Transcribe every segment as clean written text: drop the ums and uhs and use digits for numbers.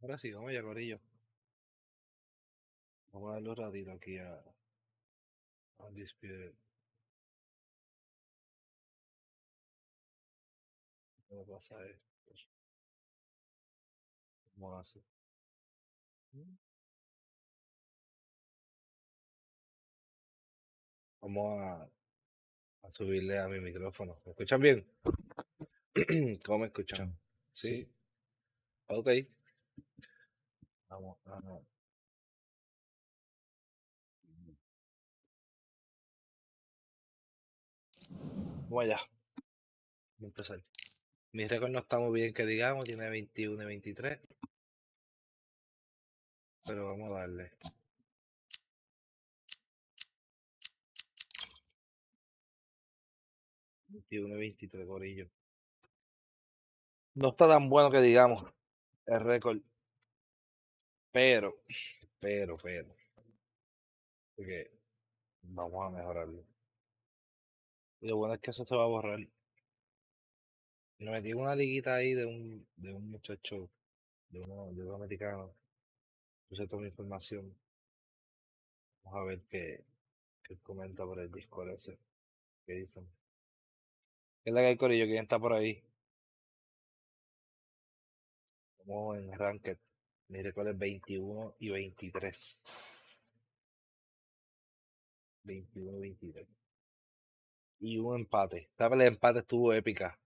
Ahora sí, vamos ya, Corillo. Vamos a darle un ratito aquí a Undisputed. ¿Cómo pasa esto? ¿Cómo hace? Vamos a subirle a mi micrófono. ¿Me escuchan bien? ¿Cómo me escuchan? Sí. Sí, ok. Vamos a... Vamos allá. Vamos a empezar. Mi récord no está muy bien que digamos, tiene 21 y 23, pero vamos a darle. 21 y 23, Corillo. No está tan bueno que digamos el récord, pero, pero, porque vamos a mejorarlo. Y lo bueno es que eso se va a borrar. Me metí en una liguita ahí de un muchacho, de un americano. Puse toda mi información. Vamos a ver qué él comenta por el Discord ese. ¿Qué dicen? ¿Qué es la que hay, Corillo? ¿Quién está por ahí? Vamos en Ranked. Mi récord es 21 y 23. 21 y 23. Y un empate. Esta pelea de empate estuvo épica.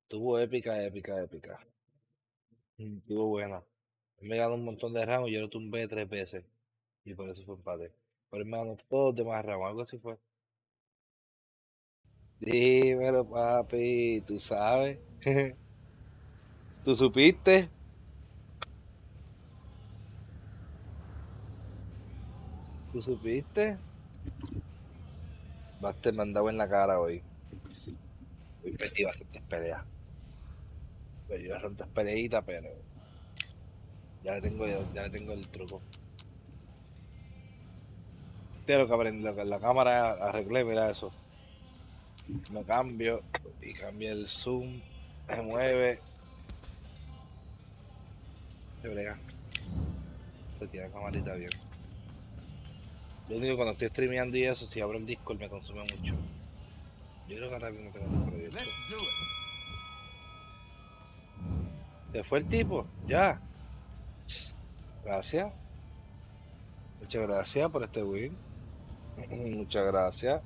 Estuvo épica, épica, épica. Estuvo buena. Él me ganó un montón de ramos y yo lo tumbé 3 veces. Y por eso fue empate. Pero él me ganó todos los demás ramos. Algo así fue. Dímelo, papi, tú sabes. ¿Tú supiste? ¿Tú supiste? Vas a te mandado en la cara hoy. Hoy perdí bastantes peleas. Perdí bastantes peleitas, pero ya le tengo el truco. Pero que aprendí, lo que en la cámara arreglé, mira eso. Me cambio y cambia el zoom. Se mueve. Se brega. Se tira la camarita bien. Lo único que cuando estoy streameando y eso, si abro el Discord me consume mucho. Yo creo que ahora mismo tengo el Discord abierto. ¿Se fue el tipo? Ya. Gracias. Muchas gracias por este win. Muchas gracias.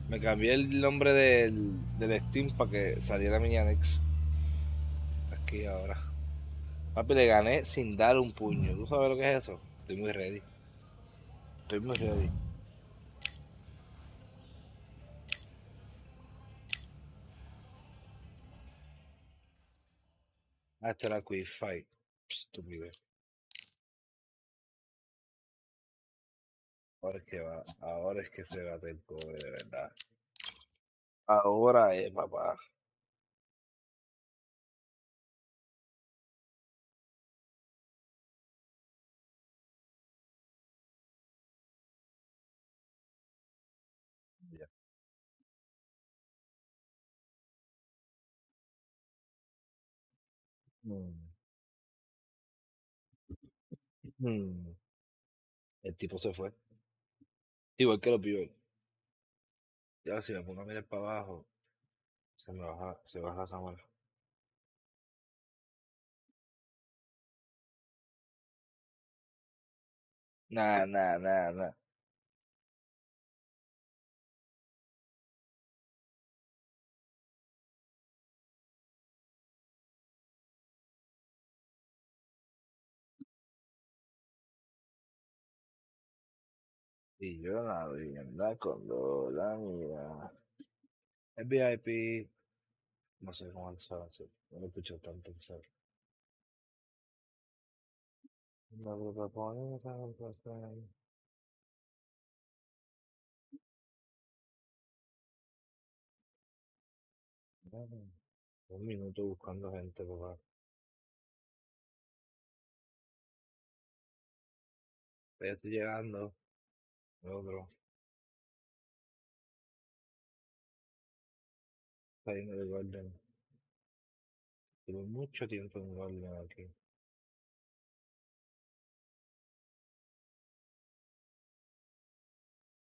Me cambié el nombre del Steam para que saliera mi Annex. Aquí ahora. Papi, le gané sin dar un puño. ¿Tú sabes lo que es eso? Estoy muy ready. Estoy muy ready. Ah, esto era Quick Fight. Estúpido. Ahora es que se bate el cobre de verdad. Ahora es, papá. Ya. Mm. Mm. El tipo se fue. Igual que lo peor. Ya si me pongo a mirar para abajo, se baja la cámara. Nah, nah, nah, nah. Y yo la vivienda con la mía. El VIP, no sé cómo se hace. No lo escucho tanto, ¿sabes? La protagonista, un minuto buscando gente, papá. Ya estoy llegando. Otro. Saliendo del Golden. Tuve mucho tiempo en Golden aquí.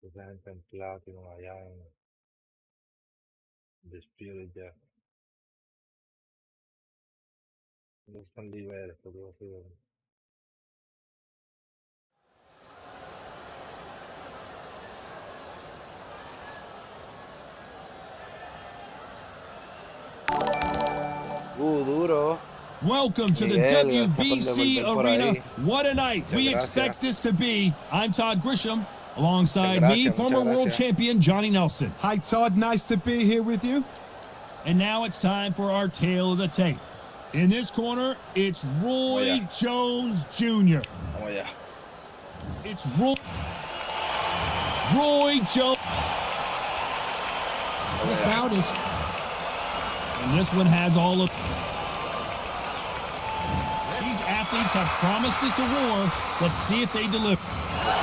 Esa gente en Platinum allá en Undisputed ya. No están libres, porque no sé. Duro. Welcome to the Miguel, gracias por WBC devolver por Arena. ahí. What a night Muchas we gracias. expect this to be. I'm Todd Grisham. Alongside Muchas me, gracias, former muchas world gracias. champion Johnny Nelson. Hi, Todd. Nice to be here with you. And now it's time for our tale of the tape. In this corner, it's Roy Jones Jr. Vamos allá. It's Roy Jones. This bout is... And this one has all of... These athletes have promised us a war. Let's see if they deliver.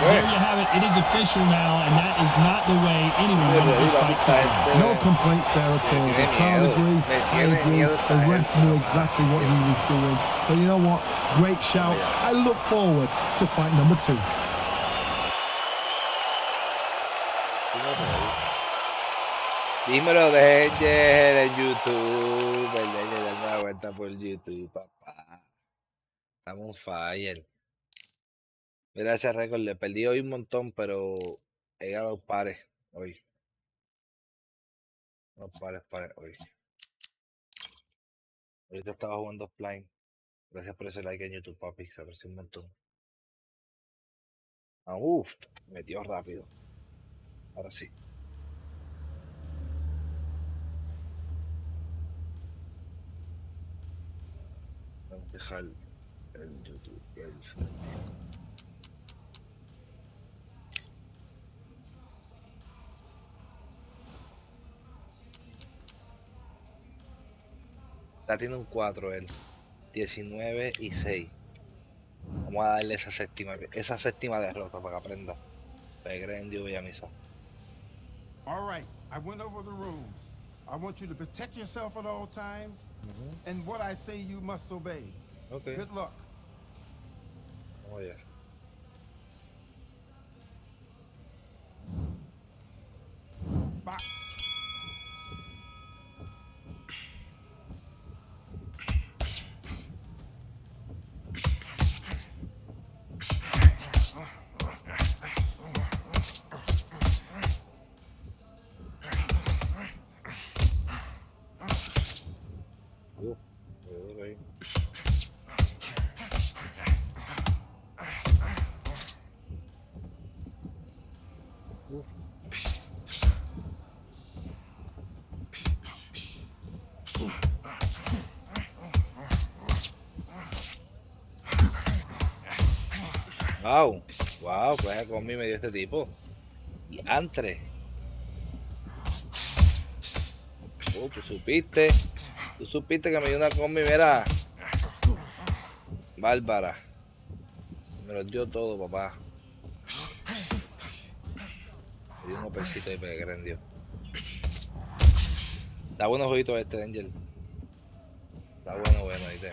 There you have it. It is official now, and that is not the way anyone wanted this fight to end. No complaints there at all. The crowd agree. I agree. The ref knew exactly what he was doing. So you know what? Great shout. I look forward to fight number 2. Dímelo de Angel en YouTube. El Angel dando una vuelta por YouTube, papá. Estamos on fire. Mira ese récord, le perdí hoy un montón, pero he ganado pares hoy. No pares hoy. Ahorita estaba jugando offline. Gracias por ese like en YouTube, papi. Se aprecia un montón. Ah, metió rápido. Ahora sí. Vamos a dejar el YouTube. Ya tiene un 4 él. 19 y 6. Vamos a darle esa séptima derrota para que aprenda. Para que creen Dios y a misa. All right, I went over the rules. I want you to protect yourself at all times, and what I say you must obey. Okay. Good luck. Vamos allá. Box. Ahí. Wow, pues conmigo me dio este tipo. Y antes. Tú supiste que me dio una combi, mira. Bárbara. Me lo dio todo, papá. Me dio unos pesitos ahí para que crean Dios. Está bueno jueguito este, Angel. Está bueno, ¿viste?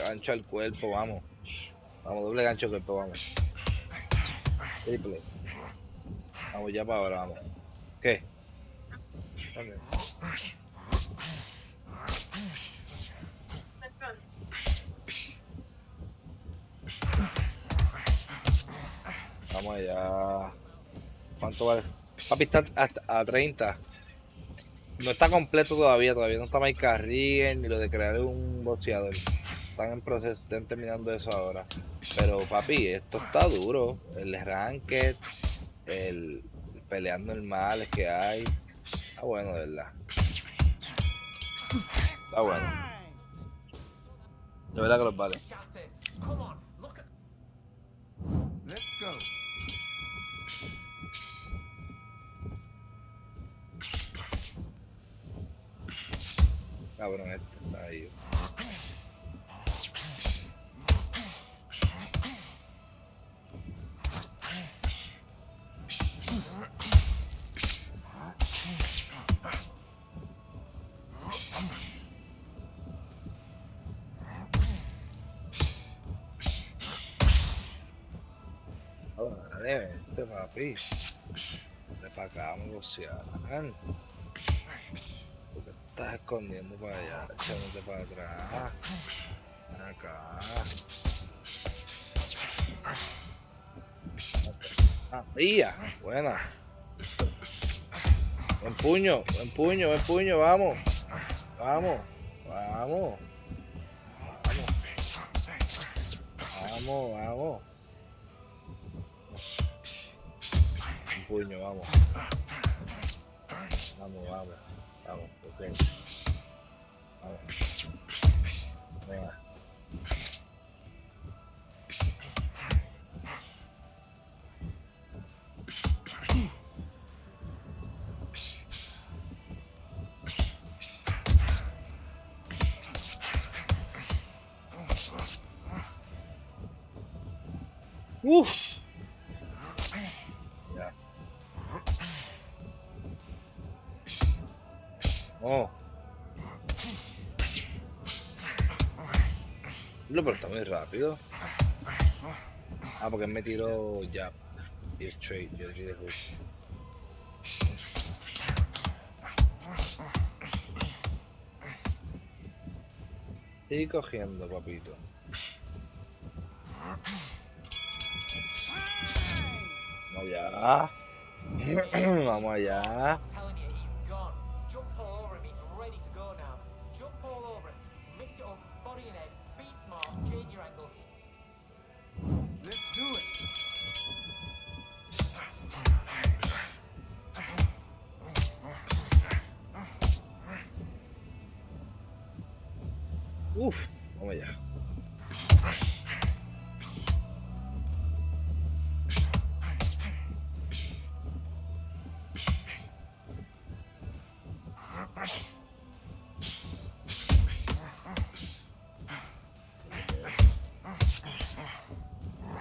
Gancho al cuerpo, vamos. Vamos, doble gancho al cuerpo, vamos. Triple. Vamos ya para ahora, vamos. ¿Qué? Okay. Vamos allá. ¿Cuánto vale? Papi está hasta a 30. No está completo todavía no está Mike Carrier ni lo de crear un boxeador. Están en proceso, están terminando eso ahora. Pero papi, esto está duro. El Raked, el peleando normales que hay. Está bueno, de verdad. Está bueno. De verdad que los vale. Let's go. Cabrón, este está ahí. Dale, vente, papi. Vente para acá, vamos a boxear. ¿Por qué te estás escondiendo para allá? Echándote para atrás. Ven acá. Ah, ¡ia! Buena. Buen puño, vamos. Vamos. Vamos. Vamos, vamos. Un puño, vamos. Vamos, vamos. Vamos, ok. Vamos. Venga. Uf. Ya. Oh. No, pero está muy rápido. Ah, porque me tiró jab y straight. Yo le tiré hook. Sigue cogiendo, papito. Vamos allá. Vamos allá. Let's do it. Uf, vamos allá.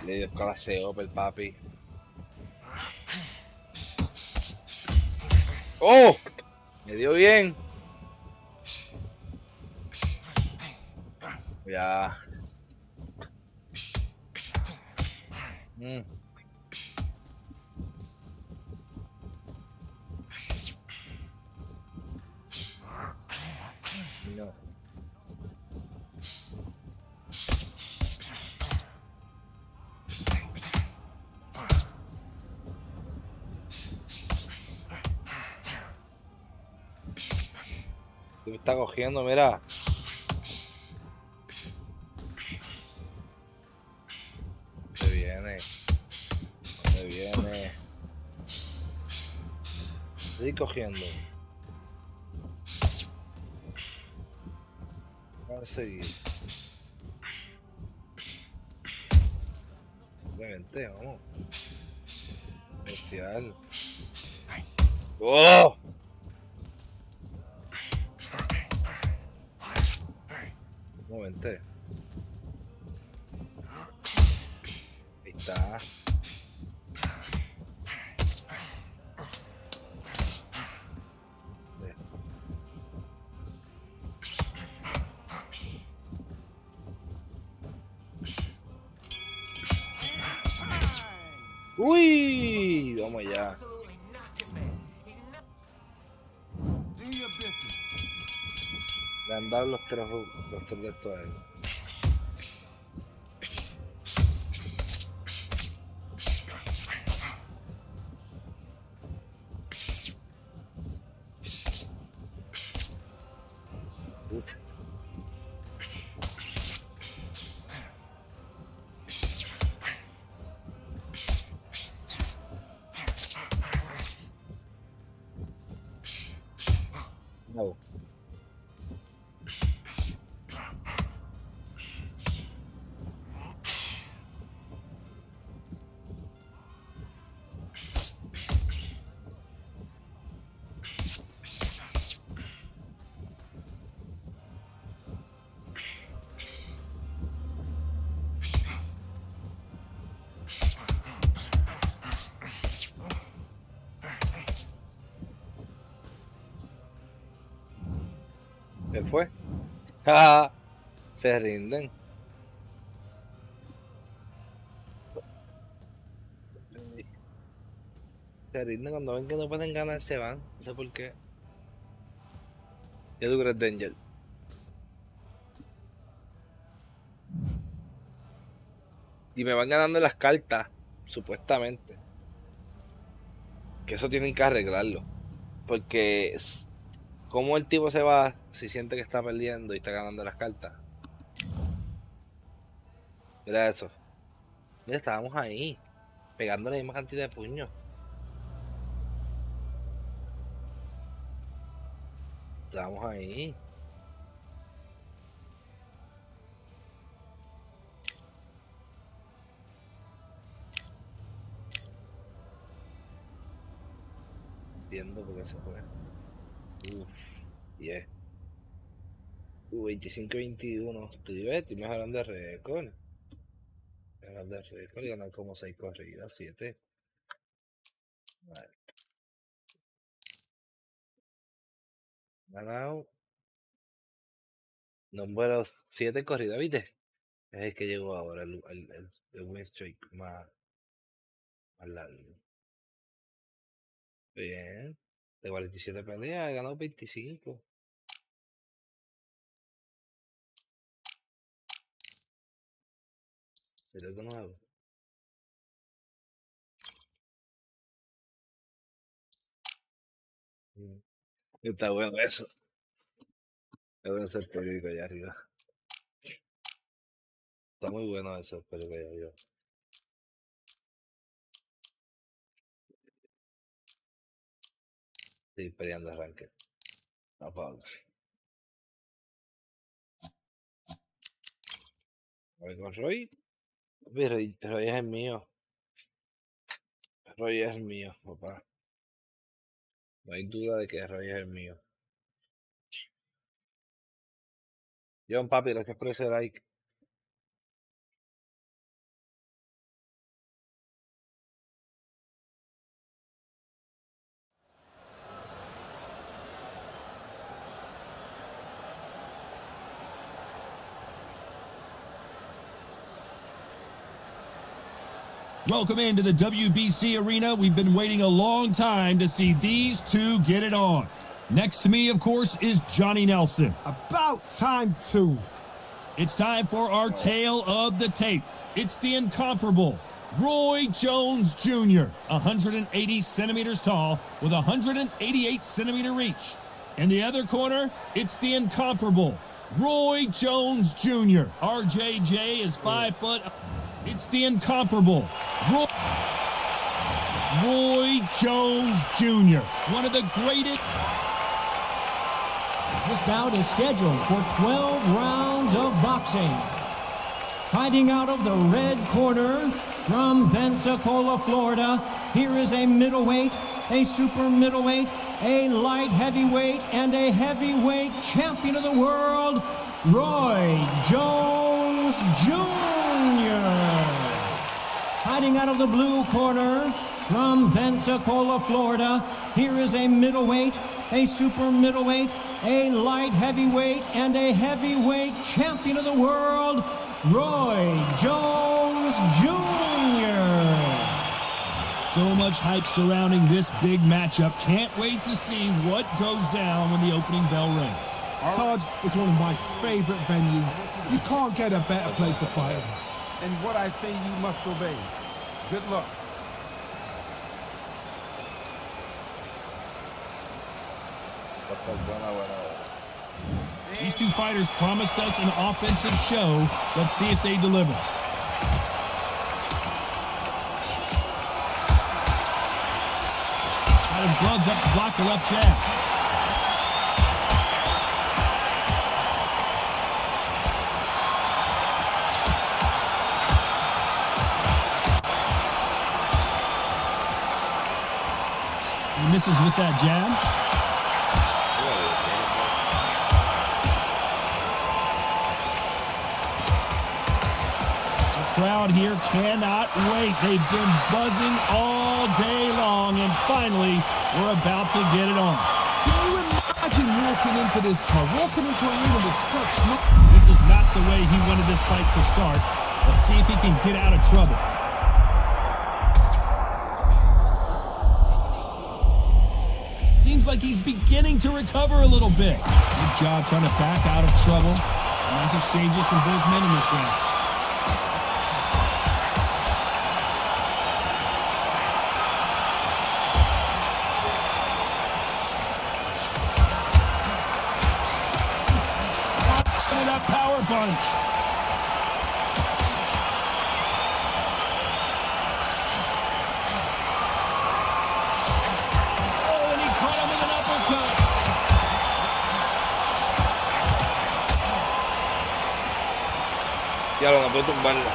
Le dio escalaseo, el papi. ¡Oh! Me dio bien. Ya. No. Me está cogiendo, mira. ¿Dónde viene? ¿Dónde viene? Estoy cogiendo. Vamos a seguir. Vente, vamos. Especial. ¡Oh! No, vente. Ahí está. Uy, vamos allá. Do your business. Le han dado los tres de estos a él. Uf. No. ¿Se fue? ¡Ja! Se rinden. Se rinden cuando ven que no pueden ganar, se van. No sé por qué. ¿Qué tú crees, Danger? Y me van ganando las cartas, supuestamente. Que eso tienen que arreglarlo. Porque, ¿cómo el tipo se va si siente que está perdiendo y está ganando las cartas? Mira eso. Mira, estábamos ahí, pegando la misma cantidad de puños. Estábamos ahí. Entiendo por qué se fue. Uf, 10. 25-21. Estoy mejorando de récord. Mejorando de récord y ganar como 6 corridas, 7. Vale. Ganado. Número 7 corridas, ¿viste? Es el que llegó ahora, el win streak más largo. Bien. De 47 peleas, he ganado 25. Pero de nuevo. Está bueno eso. Es bueno ser periódico allá arriba. Está muy bueno eso, el periódico allá arriba. Estoy peleando arranque. No, Pablo. A ver con Roy. Roy es el mío. Roy es el mío, papá. No hay duda de que Roy es el mío. John, papi, gracias por ese like. Welcome into the WBC arena. We've been waiting a long time to see these two get it on. Next to me, of course, is Johnny Nelson. About time too. It's time for our tale of the tape. It's the incomparable Roy Jones Jr., 180 centimeters tall with 188 centimeter reach. In the other corner, it's the incomparable Roy Jones Jr. RJJ is 5 foot. It's the incomparable Roy Jones Jr., one of the greatest. This bout is scheduled for 12 rounds of boxing. Fighting out of the red corner from Pensacola, Florida, here is a middleweight, a super middleweight, a light heavyweight, and a heavyweight champion of the world, Roy Jones Jr. Fighting out of the blue corner from Pensacola, Florida, here is a middleweight, a super middleweight, a light heavyweight, and a heavyweight champion of the world, Roy Jones Jr. So much hype surrounding this big matchup. Can't wait to see what goes down when the opening bell rings. Todd is one of my favorite venues. You can't get a better place to fight. And what I say you must obey. Good luck. These two fighters promised us an offensive show. Let's see if they deliver. Got his gloves up to block the left jab. He misses with that jab. Crowd here cannot wait. They've been buzzing all day long, and finally, we're about to get it on. Can you imagine walking into this, Todd? Walking into a arena with such... This is not the way he wanted this fight to start. Let's see if he can get out of trouble. like he's beginning to recover a little bit. Good job trying to back out of trouble. Nice exchanges from both men in this round. That power punch. Oh, and he caught him with an uppercut. Ya lo puedo tumbarlo.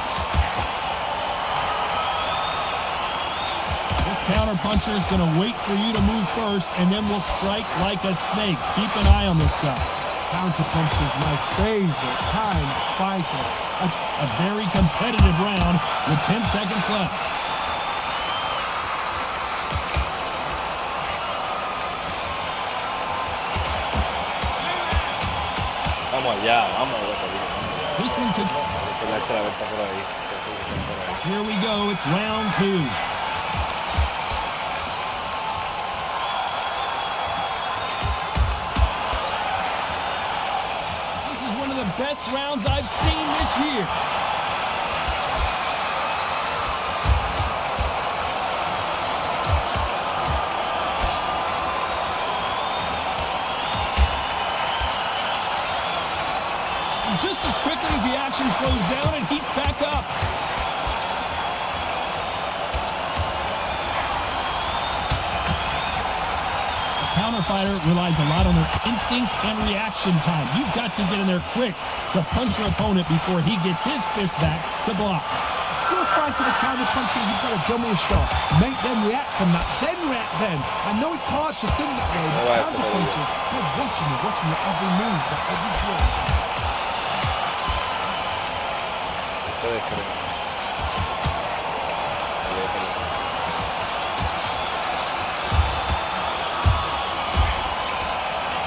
This counter puncher is going to wait for you to move first, and then will strike like a snake. Keep an eye on this guy. Counter punch is my favorite kind of fighter. A very competitive round with 10 seconds left. Vamos allá, vamos allá. This one could... Here we go, it's round 2. Best rounds I've seen this year. And just as quickly as the action slows down, it heats back up. Fighter relies a lot on their instincts and reaction time. You've got to get in there quick to punch your opponent before he gets his fist back to block. You're fighting a counter puncher, you've got to dummy a shot. Make them react from that, then react then. I know it's hard to think that way, but counter punchers, they're watching your every move, every twitch.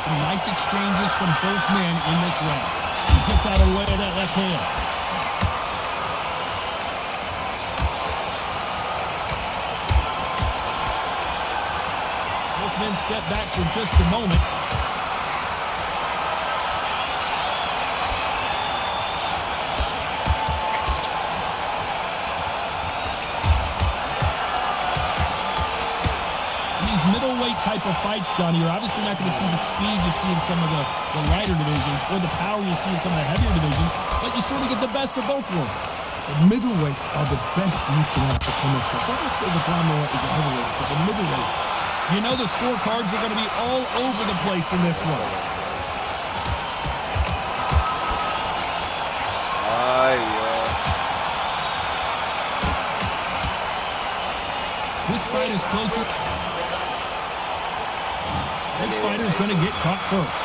Nice exchanges from both men in this round. He gets out of the way of that left hand. Both men step back for just a moment. Type of fights, Johnny, you're obviously not going to see the speed you see in some of the lighter divisions or the power you see in some of the heavier divisions, but you sort of get the best of both worlds. The middleweights are the best you can have to come across. Obviously, the glamour is a heavyweight, but the middleweight. You know the scorecards are going to be all over the place in this one. This fight is closer. This fighter's going to get caught first.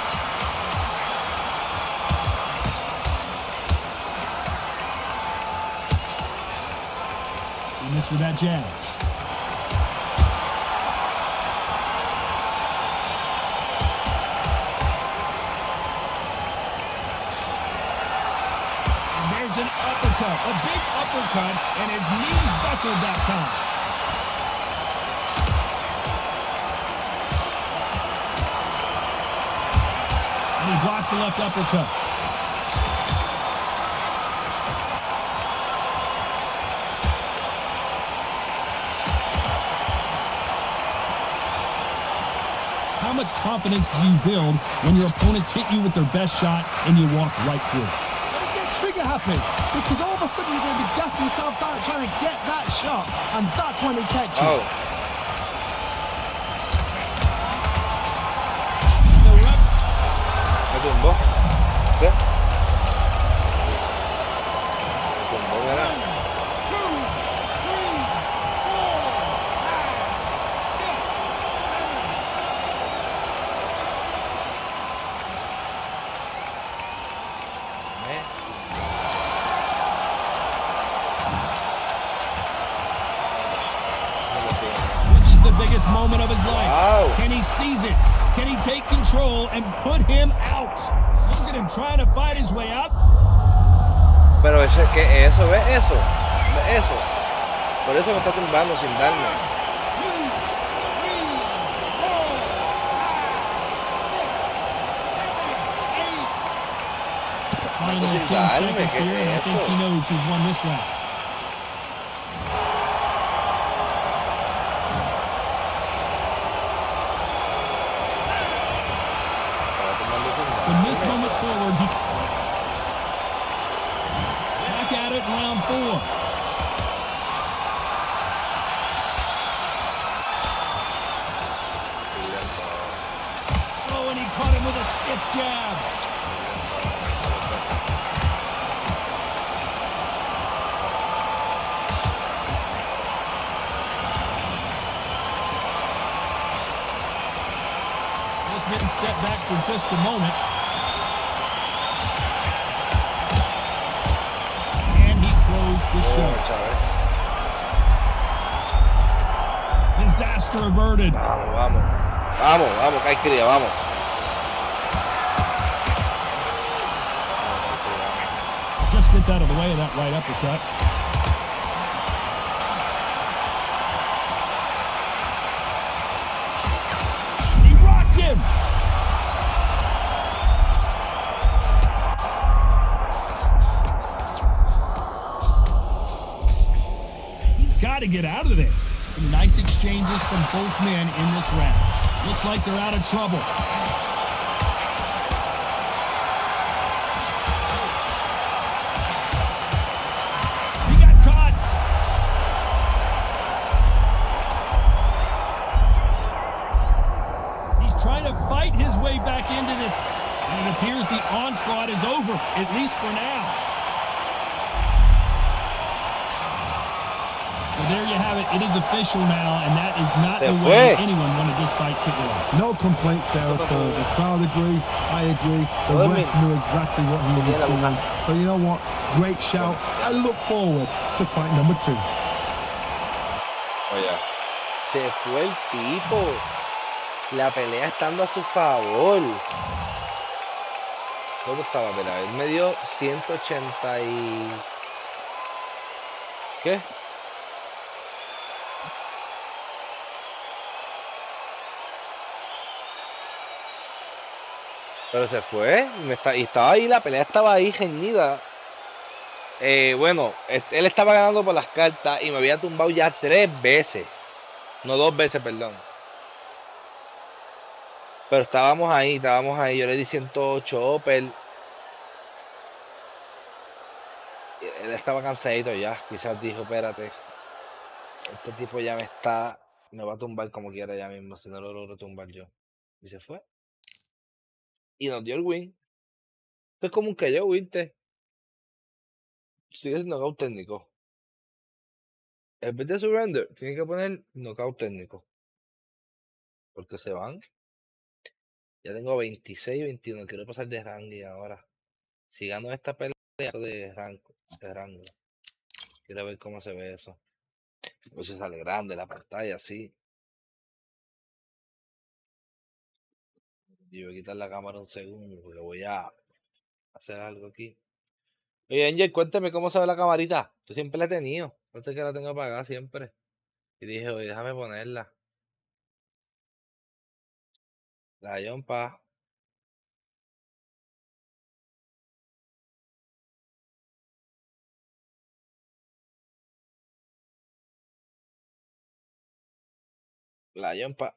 He missed with that jab. And there's an uppercut, a big uppercut, and his knees buckled that time. And he blocks the left uppercut. How much confidence do you build when your opponents hit you with their best shot and you walk right through? Don't get trigger happy, because all of a sudden you're going to be gassing yourself out trying to get that shot, and that's when he catches you. Oh. Tumbó. ¿Qué? Tumbó, ¿verdad? 1, 2, 3, 4, 5, 6, 7. This is the biggest moment of his life. Wow. Can he seize it? Can he take control and put him out? Look at him trying to fight his way out. Pero ese, ¿qué es eso? ¿Ves eso? ¿Ves eso? Por eso me está tumbando sin darme. 2, 3, 4, 5, final 10 seconds here, and I think he knows who's won this round. From this moment forward, he back at it in round 4. Oh, and he caught him with a stiff jab. Didn't step back for just a moment. And he closed the show. Disaster averted. Vamos, que hay cría, vamos. Just gets out of the way of that right uppercut. He rocked him. He's got to get out of there. Some nice exchanges from both men in this round. Looks like they're out of trouble. He got caught. He's trying to fight his way back into this. And it appears the onslaught is over, at least for now. So there you have it. It is official now, and that is not the way anyone wanted this fight to go. No complaints there at all. The crowd agree. I agree. The ref knew exactly what he was doing. So you know what? Great shout. I look forward to fight number 2. Oye, se fue el tipo. La pelea estando a su favor. ¿Dónde estaba la pelea? Él me dio 180 y... ¿Qué? Pero se fue. Y estaba ahí, la pelea estaba ahí reñida. Bueno, él estaba ganando por las cartas y me había tumbado ya 3 veces. No 2 veces, perdón. Pero estábamos ahí. Yo le di 108 Opel. Él estaba cansadito ya. Quizás dijo, espérate. Este tipo ya me va a tumbar como quiera ya mismo, si no lo logro tumbar yo. Y se fue. Y nos dio el win. Esto es como un KO, ¿viste? Sigue siendo knockout técnico. En vez de surrender, tiene que poner knockout técnico. Porque se van. Ya tengo 26, 21. Quiero pasar de ranking ahora. Si gano esta pelea de rango. Quiero ver cómo se ve eso. A ver si sale grande la pantalla, así. Y voy a quitar la cámara un segundo porque voy a hacer algo aquí. Oye, Angel, cuéntame cómo se ve la camarita. Yo siempre la he tenido. No sé que la tengo apagada siempre. Y dije, oye, déjame ponerla. La yompa. La yompa.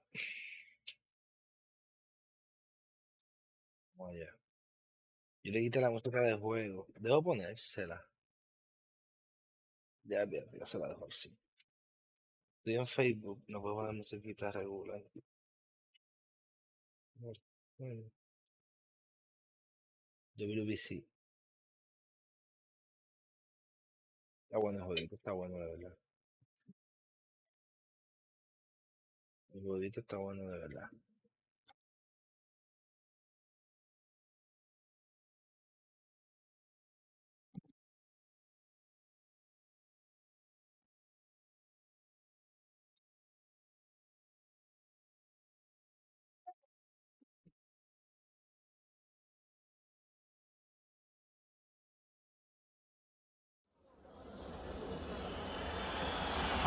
Oye. Yo le quité la música de juego. Debo ponérsela. Ya, bien, ya se la dejo así. Estoy en Facebook, no puedo poner musiquita regular. WBC. Está bueno el jueguito, está bueno de verdad. El jueguito está bueno de verdad.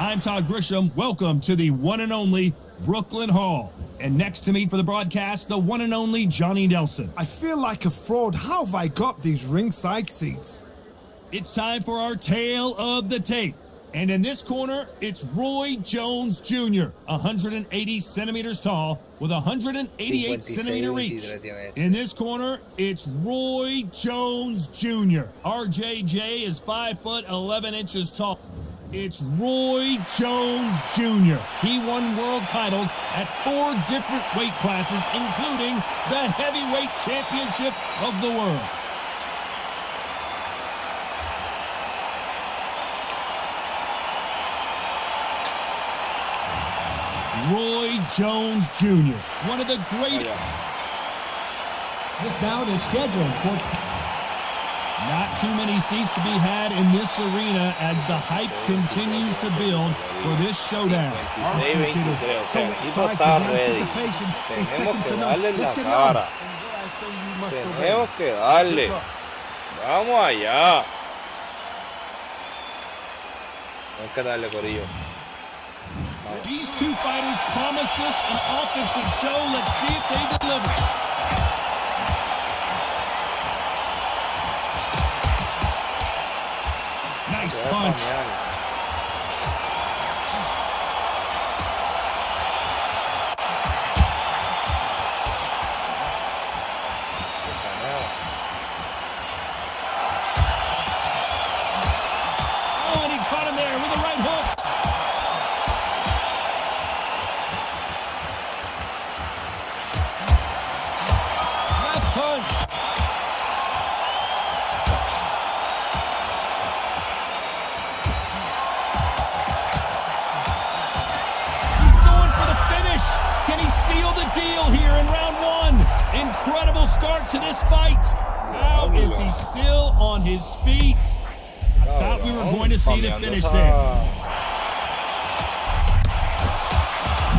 I'm Todd Grisham. Welcome to the one and only Brooklyn Hall. And next to me for the broadcast, the one and only Johnny Nelson. I feel like a fraud. How have I got these ringside seats? It's time for our tale of the tape. And in this corner, it's Roy Jones Jr., 180 centimeters tall with 188 centimeter reach. In this corner, it's Roy Jones Jr. RJJ is 5 foot 11 inches tall. It's Roy Jones Jr. He won world titles at 4 different weight classes, including the heavyweight championship of the world. Roy Jones Jr., one of the greatest. This bout is scheduled for... Not too many seats to be had in this arena as the hype continues to build for this showdown. Awesome, kiddo. So excited, the anticipation is second to none. Let's get it on. And what I say you must obey. Tenemos que darle. Good luck. Vamos allá. Tenemos que darle, corillo. These two fighters promised us an offensive show. Let's see if they deliver. Nice punch. Oh, and he caught him there with a right hook. Left punch. He's going for the finish. Can he seal the deal here in round 1? Incredible start to this fight. How is he still on his feet? I thought we were going to see the finish there.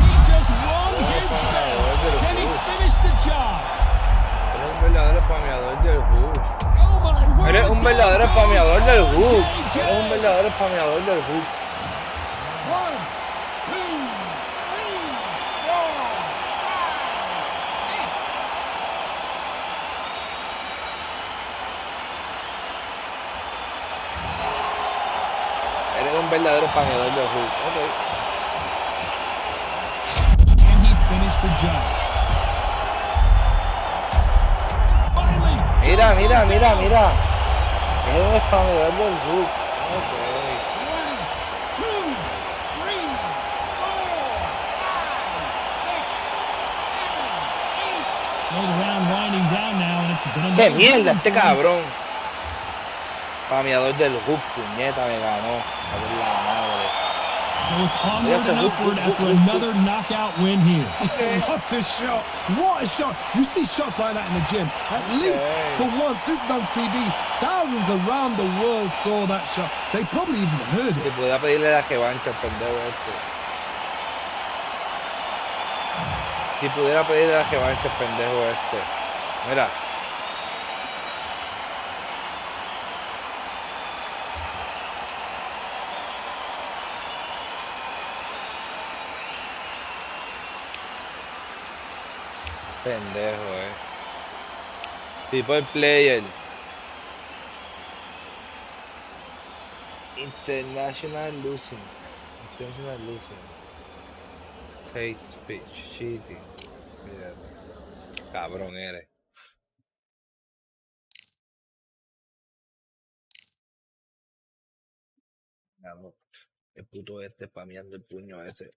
He just won his belt. Can he finish the job? Eres un verdadero spameador del hook. Oh my word. Eres un verdadero Down spameador goes del hook. RJJ. Eres un verdadero spameador del hook. 1, 2, 3, 4, 5, 6. Eres un verdadero spameador del hook. Okay. Can he finish the job? And finally, Mira, Jones mira, goes mira, down. mira. Eres un spameador del hook. Okay. 1, 2, 3, 4, 5, 6, 7, 8. So the round winding down now, and it's been ¡Qué another mierda round este for him. cabrón! Spameador del hook, puñeta, me ganó. A ver la madre. So it's onward and upward after another knockout win here. What a shot! What a shot! You see shots like that in the gym. At least for once, this is on TV. Thousands around the world saw that shot. They probably even heard Si it. pudiera pedirle la revancha al pendejo este. Si pudiera pedirle la revancha al pendejo este. Mira. Pendejo, People player. International losing. International losing. Hate speech. Cheating. Mira. Cabrón eres. Cabrón. El puto este spameando el puño ese.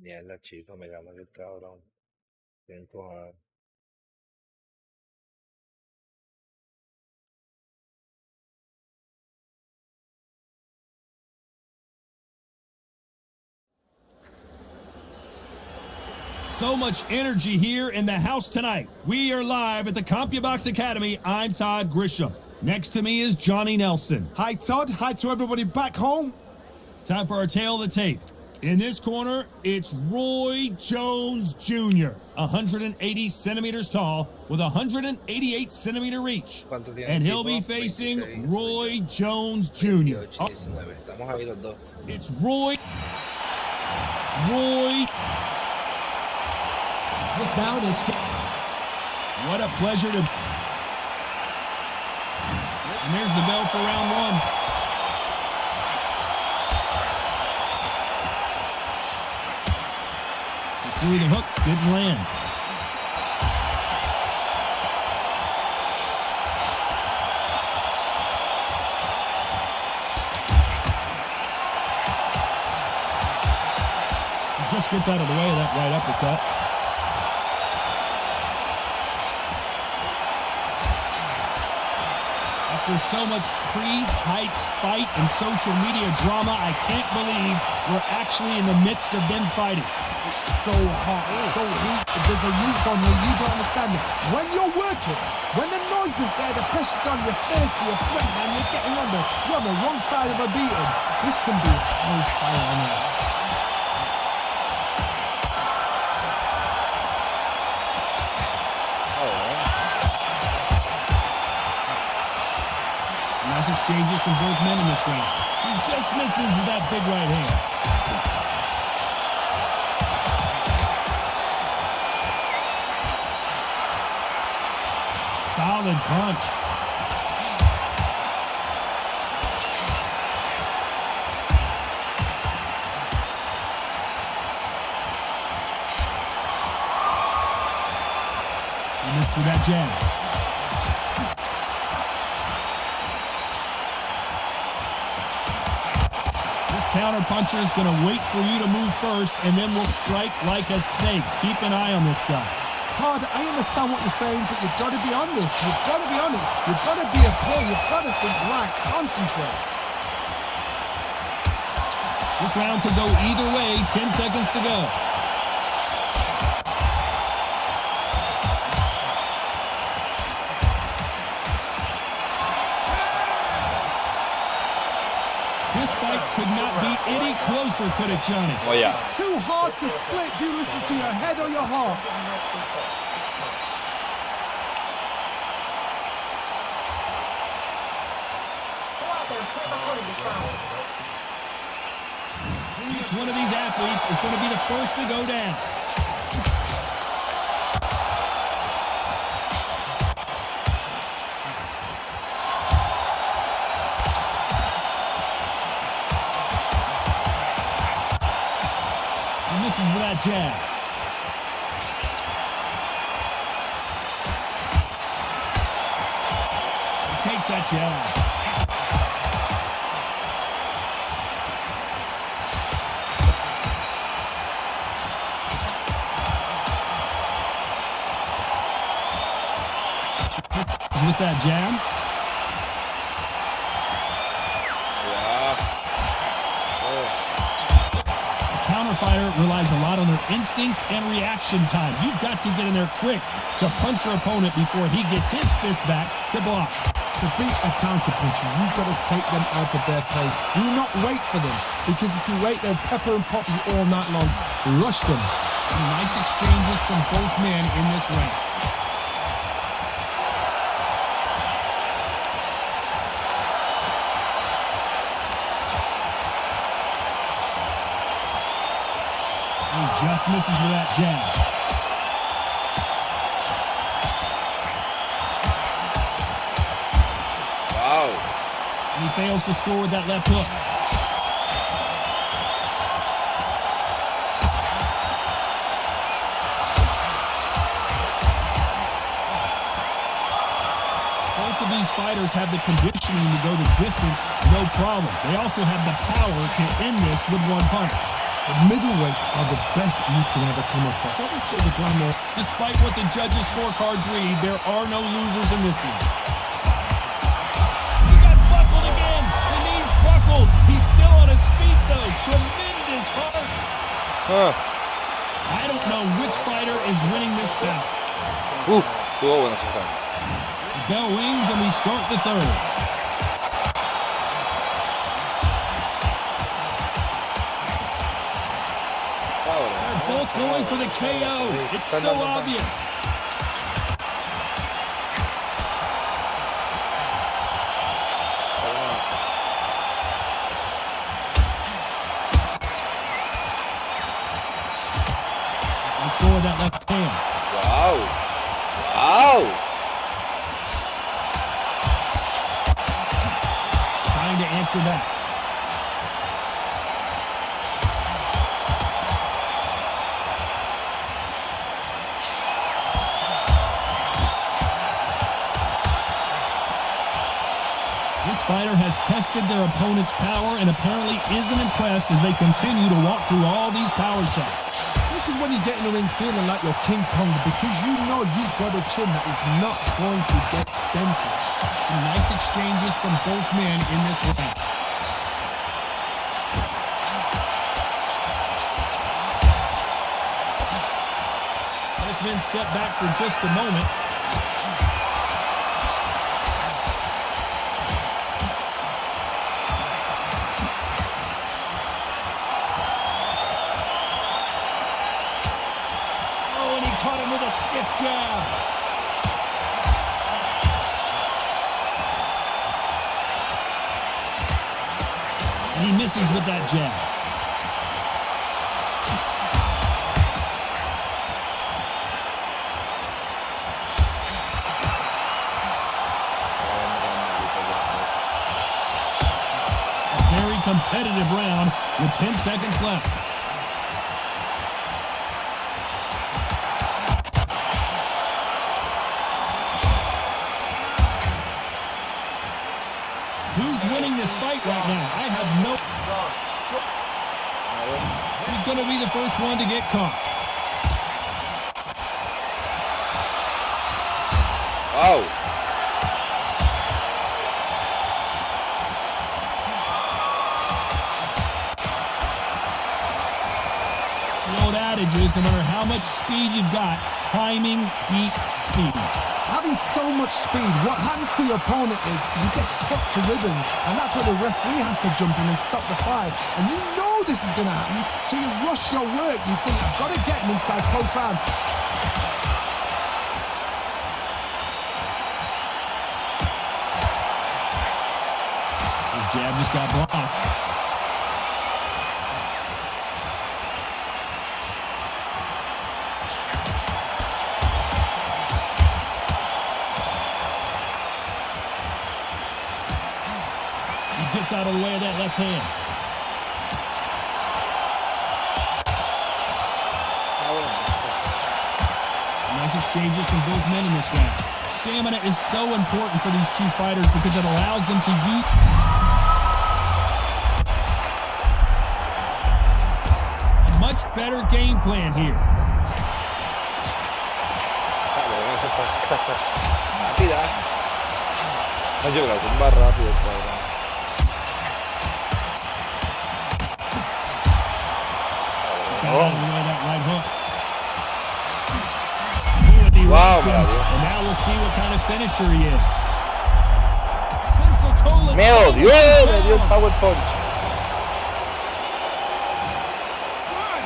Mierda, chico, me llama el cabrón. Bien cojones. So much energy here in the house tonight. We are live at the CompuBox Academy. I'm Todd Grisham. Next to me is Johnny Nelson. Hi, Todd. Hi to everybody back home. Time for our tail of the tape. In this corner, it's Roy Jones Jr., 180 centimeters tall with 188 centimeter reach. And he'll be facing Roy Jones Jr. Oh, it's Roy. This bout is... What a pleasure to... And there's the bell for round one. Through the hook, didn't land. He just gets out of the way of that right uppercut. After so much pre-hype fight and social media drama, I can't believe we're actually in the midst of them fighting. It's so hot, it's so heat. There's a youth on here, you don't understand it. When you're working, when the noise is there, the pressure's on, you're thirsty, you're sweating, and you're getting under. You're on the wrong side of a beating. This can be hellfire on here. Nice exchanges from both men in this round. He just misses with that big right hand. Solid punch. He missed with that jab. Counter puncher is going to wait for you to move first, and then will strike like a snake. Keep an eye on this guy. Todd, I understand what you're saying, but you've got to be on this. You've got to be on it. You've got to be a pro. You've got to think right. Concentrate. This round could go either way. 10 seconds to go. This fight could not be any closer, could it, Johnny? Oh, yeah. It's too hard to split. Do you listen to your head or your heart? Each one of these athletes is going to be the first to go down. Misses with that jab. He takes that jab. With that jab. Fighter relies a lot on their instincts and reaction time. You've got to get in there quick to punch your opponent before he gets his fist back to block. To beat a counter puncher, you've got to take them out of their place. Do not wait for them, because if you wait, they'll pepper and pop you all night long. Rush them. And nice exchanges from both men in this round. He just misses with that jab. Wow. And he fails to score with that left hook. Both of these fighters have the conditioning to go the distance, no problem. They also have the power to end this with one punch. The middleweights are the best you can ever come across. Obviously, the glamour. Despite what the judges' scorecards read, there are no losers in this one. He got buckled again. The knee's buckled. He's still on his feet, though. Tremendous heart. I don't know which fighter is winning this bout. Estuvo bueno ese round. The bell rings and we start the third. They're both going for the KO. It's so obvious. The score of that left hand. Wow. Wow. Trying to answer back. This fighter has tested their opponent's power and apparently isn't impressed as they continue to walk through all these power shots. This is when you get in the ring feeling like you're King Kong because you know you've got a chin that is not going to get dented. Some nice exchanges from both men in this round. Both men step back for just a moment. Oh, and he caught him with a stiff jab. And he misses with that jab. A very competitive round with 10 seconds left. Who's winning this fight right now? I have no... Who's going to be the first one to get caught? Wow. The old adage is no matter how much speed you've got, timing beats speed. Having so much speed, what happens to your opponent is you get cut to ribbons, and that's where the referee has to jump in and stop the fight. And you know this is going to happen, so you rush your work. You think, I've got to get him inside close round. His jab just got blocked. Gets out of the way of that left hand. Nice exchanges from both men in this round. Stamina is so important for these two fighters because it allows them to use... A much better game plan here. Rápida. No llega la tumba rápido, cabrón. Got out of the way of that right hook. Ooh, and he Wow, rocked him. brother. And now we'll see what kind of finisher he is. Pensacola's Me lo dio, down. me dio el power punch. 1,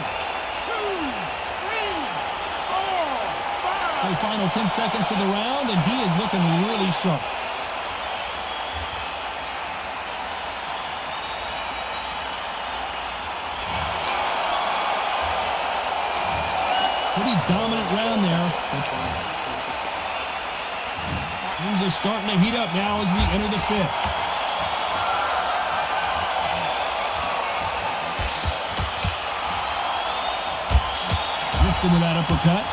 2, 3, 4, 5. So final 10 seconds of the round, and he is looking really sharp. Pretty dominant round there. Things are starting to heat up now as we enter the fifth. Missed him with that uppercut.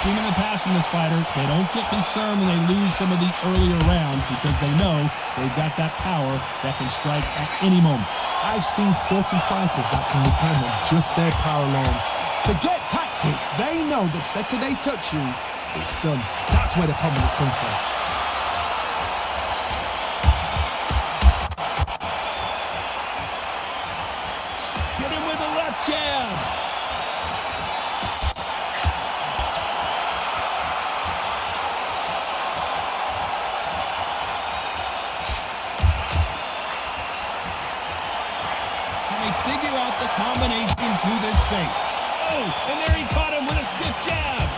seen in the past from this fighter, they don't get concerned when they lose some of the earlier rounds because they know they've got that power that can strike at any moment. I've seen certain fighters that can depend on just their power alone. Forget tactics. They know the second they touch you, it's done. That's where the confidence comes from. Hit him with a left jab. Figure out the combination to this safe. Oh, and there he caught him with a stiff jab.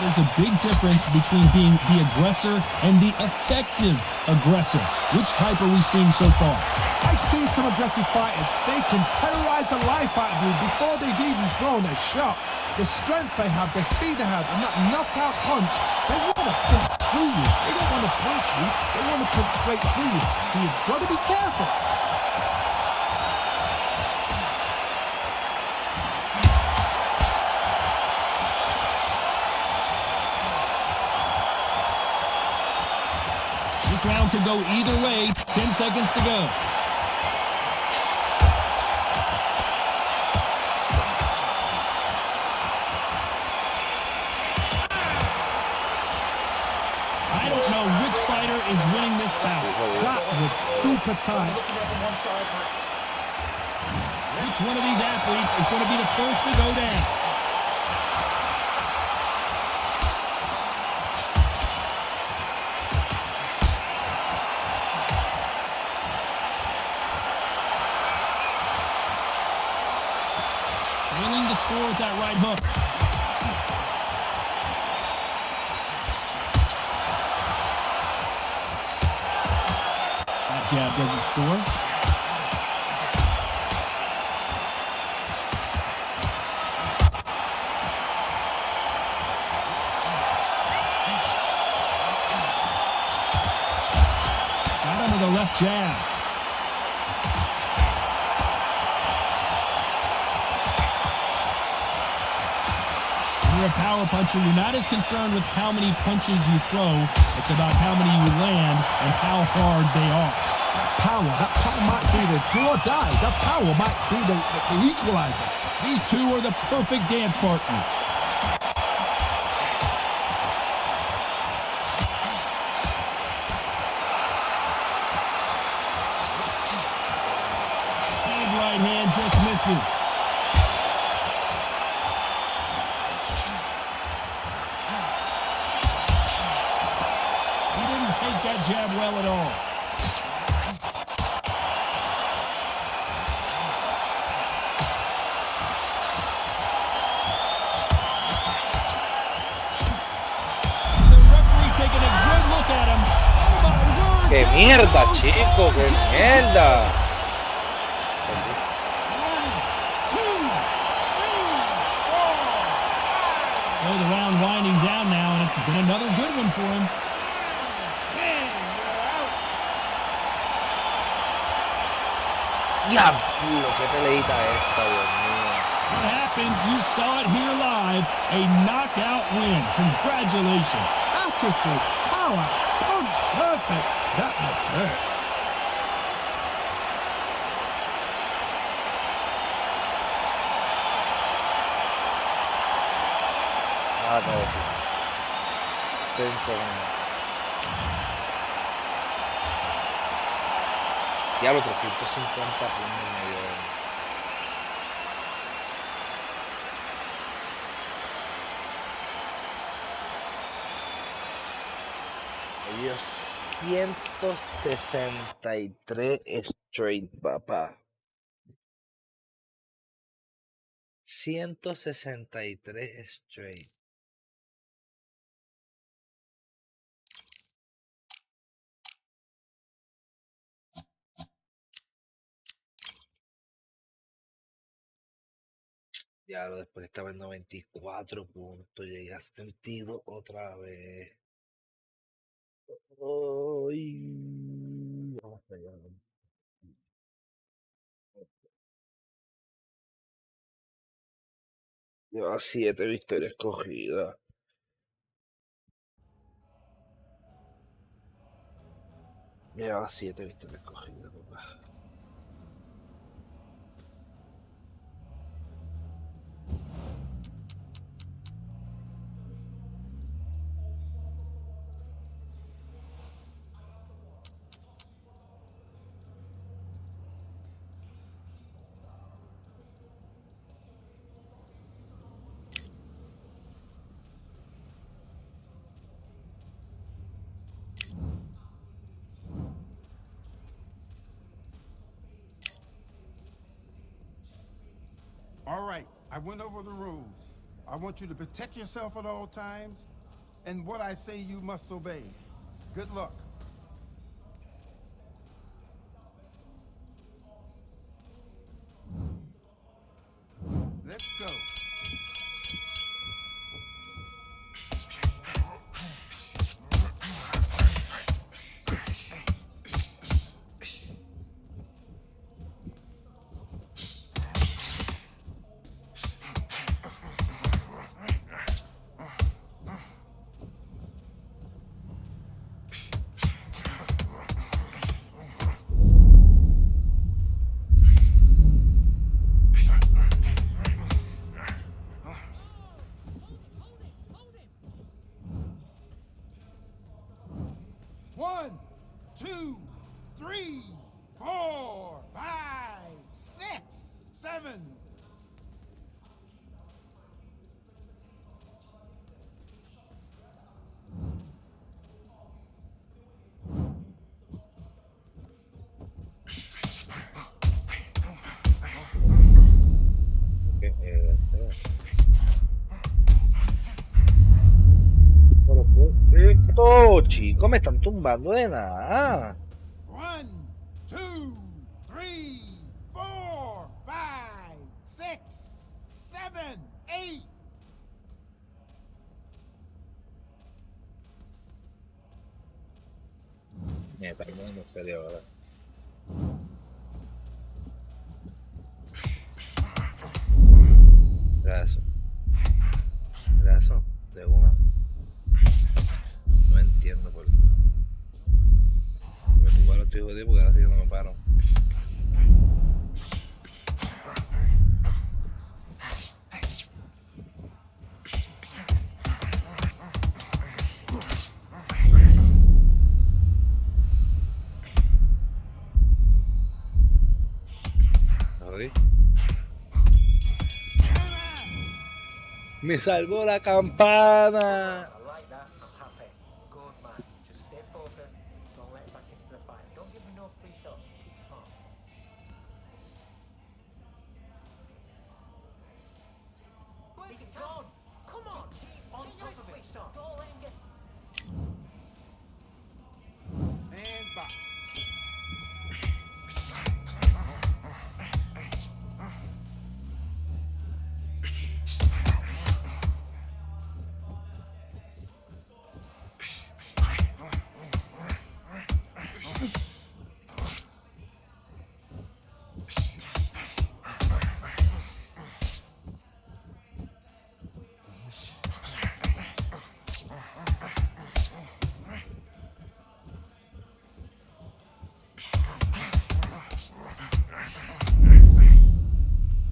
There's a big difference between being the aggressor and the effective aggressor. Which type are we seeing so far? I've seen some aggressive fighters. They can terrorize the life out of you before they've even thrown a shot. The strength they have, the speed they have, and that knockout punch, they want to punch through you. They don't want to punch you, they want to punch straight through you. So you've got to be careful. This round could go either way. 10 seconds to go. I don't know which fighter is winning this bout. That was super tight. Which one of these athletes is going to be the first to go down? Failing to score with that right hook. That jab doesn't score. Got him with a left jab. You're a power puncher. You're not as concerned with how many punches you throw. It's about how many you land and how hard they are. That power might be the do or die. That power might be the equalizer. These two are the perfect dance partners. Big right hand just misses. He didn't take that jab well at all. The referee taking a good look at him. Oh my word! ¡Qué down mierda, goes chico! ¡Qué Boxeo. mierda! 1, 2, 3, 4. Oh, the round winding down now, and it's been another good one for him. ¡Diablo! ¡Qué peleita esta, Dios mío! What happened? You saw it here live. A knockout win. Congratulations. Accuracy, power, punch, perfect. That must hurt. Nada que decir. Estoy inconforme. Diablo, 350 puntos me dio. Ellos 163 straight, papá. 163 straight. Ya lo después estaba en 94 puntos. Llegué a sentido otra vez. Ay, vamos allá. Lleva 7 victorias cogidas. Lleva 7 victorias cogidas, papá. All right, I went over the rules. I want you to protect yourself at all times, and what I say you must obey. Good luck. Let's go. One, two, three, four, five, six, seven. Esto, chicos, me están tumbando de nada. 1, 2, 3, 4, 5, 6, 7, 8. Me está poniendo en serio ahora. Gracias. Gracias. De una. No entiendo por qué. Me tumbaron este hijo de porque ahora sí que no me paro. ¿Me Me salvó la campana. I like that. I'm happy. Good man. Just stay focused. Don't let it back into the fight. Don't give me no free shots. Keep smart. He's gone. Come on. On top of it. Don't let him get. And box.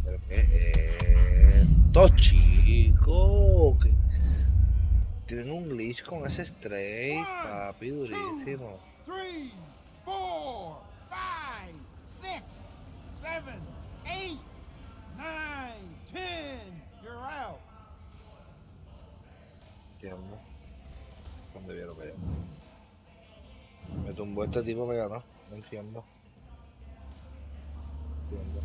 Pero que esto, chico. Que tienen un glitch con ese straight, papi, 1, 2, durísimo. 3, 4, 5, 6, 7, 8, 9, 10. You're out. Entiendo. ¿Dónde vieron que me tumbó este tipo, me ganó. No entiendo. Entiendo.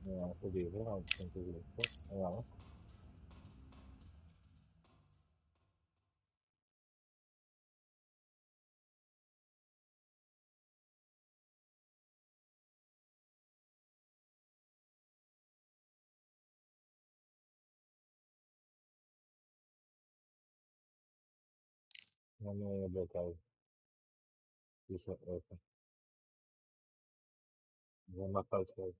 Me vamos a subir, vamos a subir. Vamos. No me he bloqueado. Dice eso. Es más falso.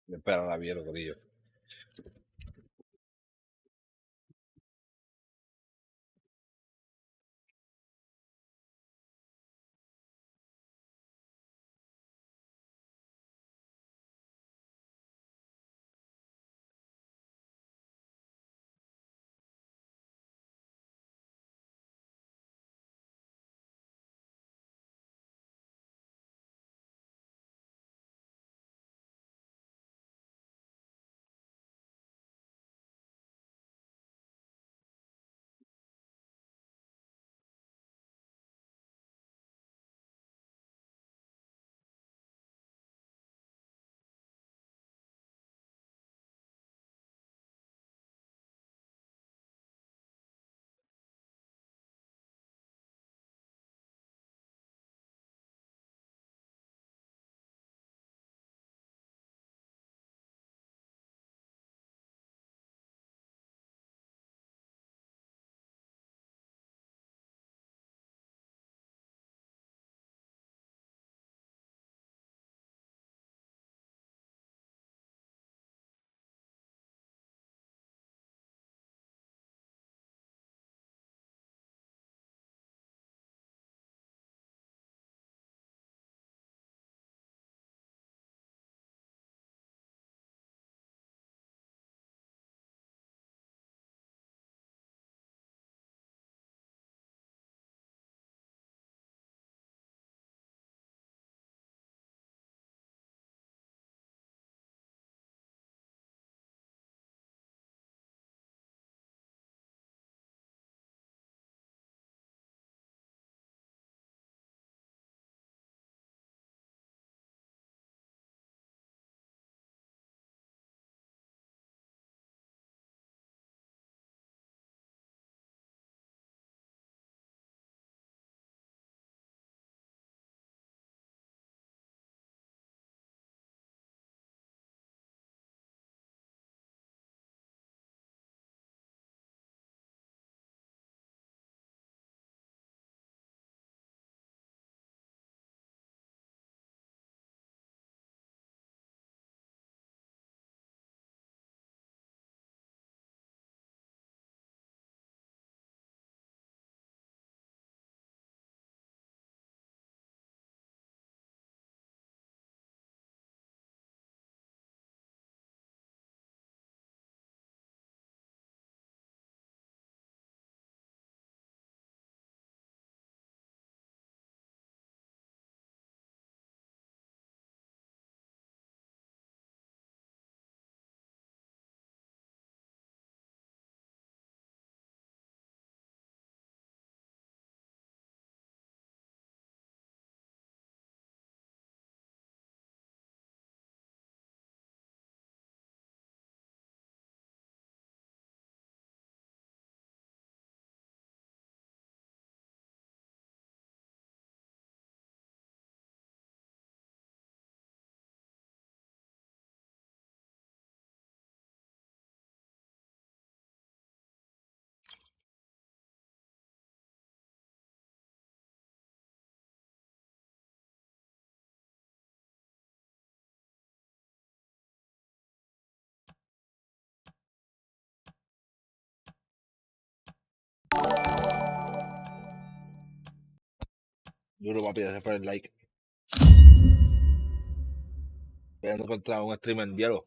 Espera, la vieron, Corillo. Duro, papi, gracias por el like. Peleando contra un streamer en diálogo.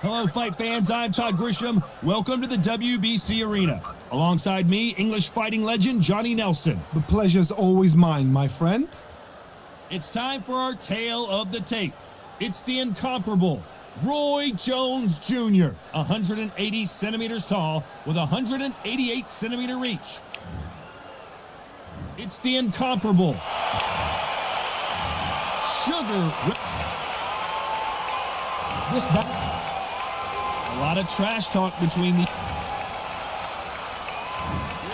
Hello, fight fans. I'm Todd Grisham. Welcome to the WBC Arena. Alongside me, English fighting legend Johnny Nelson. The pleasure's always mine, my friend. It's time for our tale of the tape. It's the incomparable Roy Jones Jr., 180 centimeters tall with 188 centimeter reach. It's the incomparable Sugar. This back. A lot of trash talk between the...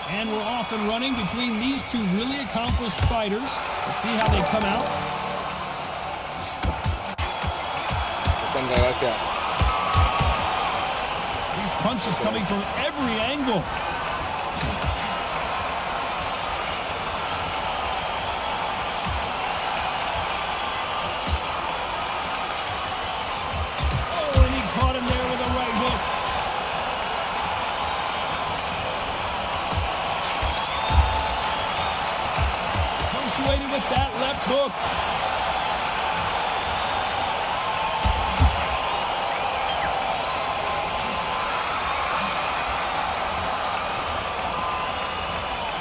And we're off and running between these two really accomplished fighters. Let's see how they come out. These punches coming from every angle. Oh, and he caught him there with a right hook. Punctuated with that left hook.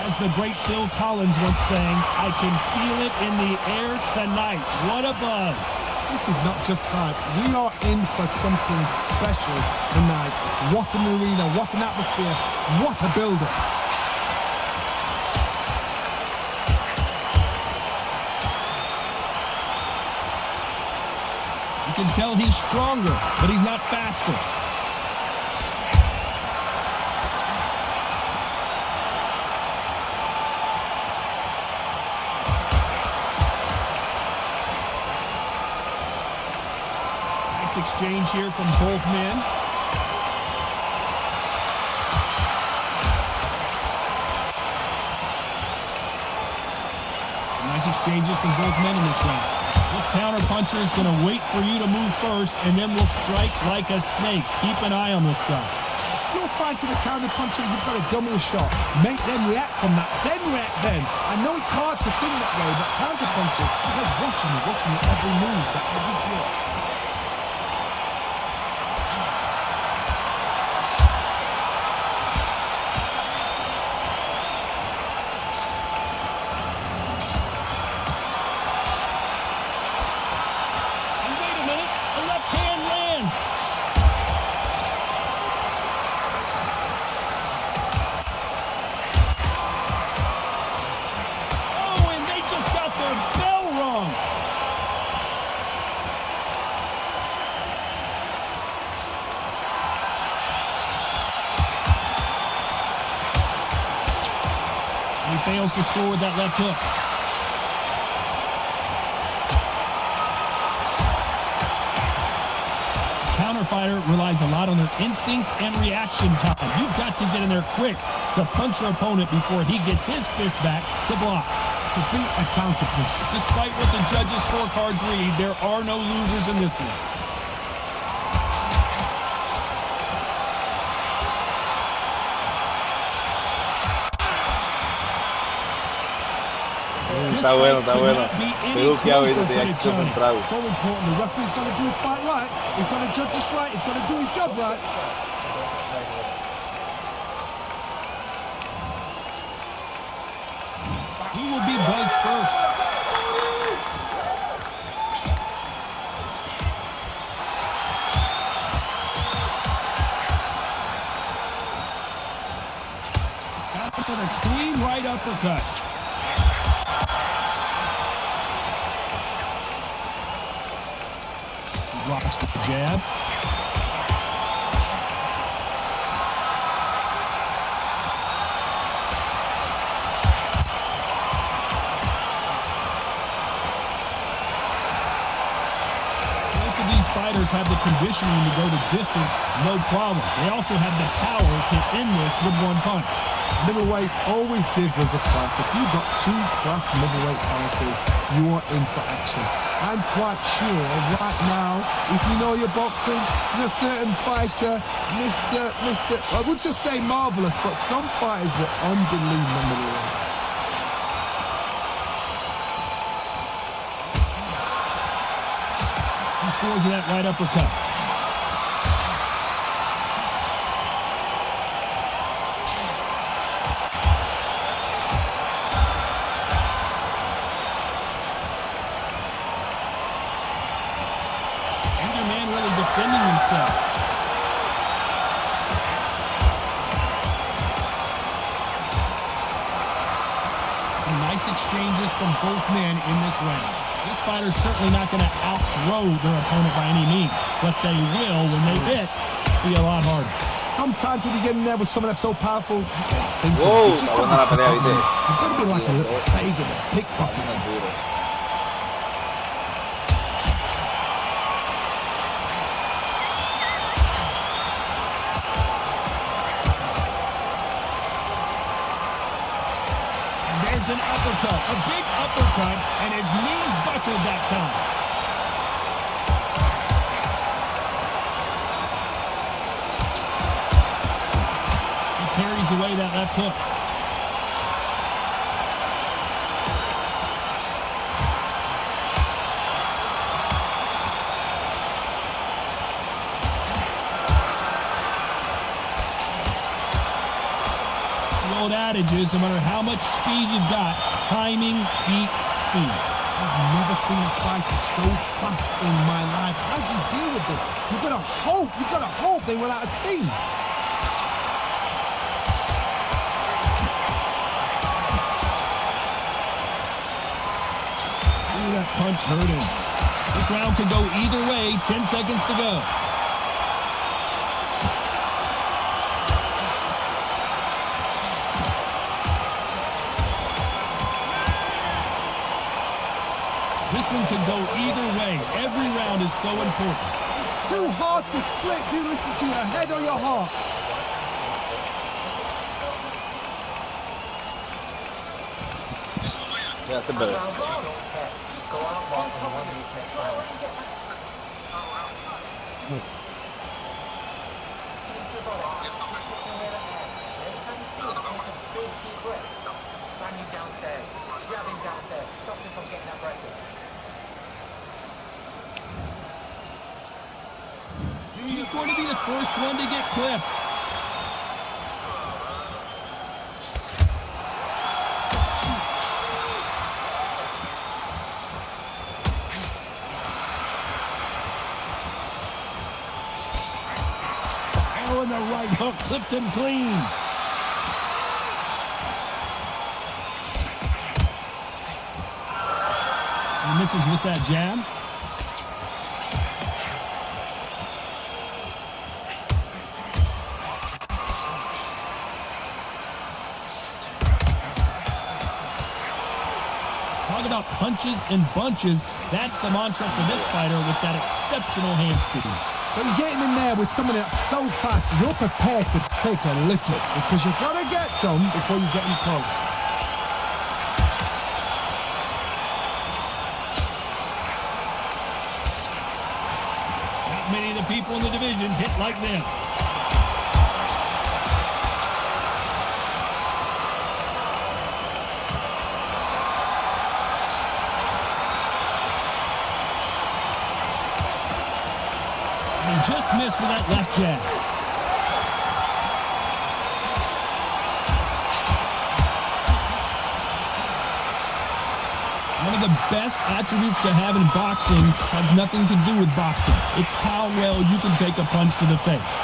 As the great Phil Collins once sang, I can feel it in the air tonight. What a buzz. This is not just hype. We are in for something special tonight. What an arena, what an atmosphere, what a build-up. You can tell he's stronger, but he's not faster. Nice exchange here from both men. Nice exchanges from both men in this round. This counter puncher is going to wait for you to move first, and then will strike like a snake. Keep an eye on this guy. You're fighting a counter puncher, you've got to dummy a shot. Make them react from that, then react then. I know it's hard to think that way, but counter punchers, they're watching you every move, that every twitch. And wait a minute, the left hand lands. Oh, and they just got their bell rung. He fails to score with that left hook. Counter fighter relies a lot on their instincts and reaction time. You've got to get in there quick to punch your opponent before he gets his fist back to block. To beat a counter puncher. Despite what the judges' scorecards read, there are no losers in this one. Está bueno, está bueno. Estoy buqueado y te tenía que estar Johnny. centrado. So important. The referee's got to do his fight right. He's got to judge this right. He's got to do his job right. Who will be buzzed first? Got him with a clean right uppercut. He blocks the jab. Both of these fighters have the conditioning to go the distance, no problem. They also have the power to end this with one punch. Middleweight always gives us a class. If you've got two class middleweight fighters, you are in for action. I'm quite sure right now, if you know your boxing, there's a certain fighter, I would just say marvellous, but some fighters were unbelievable. He scores with that right uppercut. Neither man really defending himself. Some nice exchanges from both men in this round. This fighter's certainly not going to out-throw their opponent by any means, but they will, when they hit, be a lot harder. Sometimes when you get in there with someone that's so powerful, you gotta think Whoa, you just está gotta buena la be pelea, smart, ¿viste? man. You've got to be like a little Fagin, a pickpocket. Está duro. There's an uppercut, a big uppercut, and his knees buckled that time. He parries away that left hook. The old adage is, no matter how much speed you've got, timing beats speed. I've never seen a fighter so fast in my life. How do you deal with this? You've got to hope they run out of steam. Ooh, that punch hurt him. This round could go either way. 10 seconds to go. This one could go either way. Every round is so important. It's too hard to split. Do you listen to your head or your heart? Mira, ese es breve. Round one, okay. Just go out one and one of these next round. Into the body. Just looking away the head. Every time you see it, take a big deep breath. Bang him downstairs. Jab him downstairs. Stop him from getting that breath in. He's going to be the first one to get clipped. Oh, and the right hook clipped him clean. He misses with that jab. Talk about punches and bunches. That's the mantra for this fighter with that exceptional hand speed. So you're getting in there with someone that's so fast, you're prepared to take a licking because you've got to get some before you get in close. Not many of the people in the division hit like them. And he just missed with that left jab. One of the best attributes to have in boxing has nothing to do with boxing. It's how well you can take a punch to the face.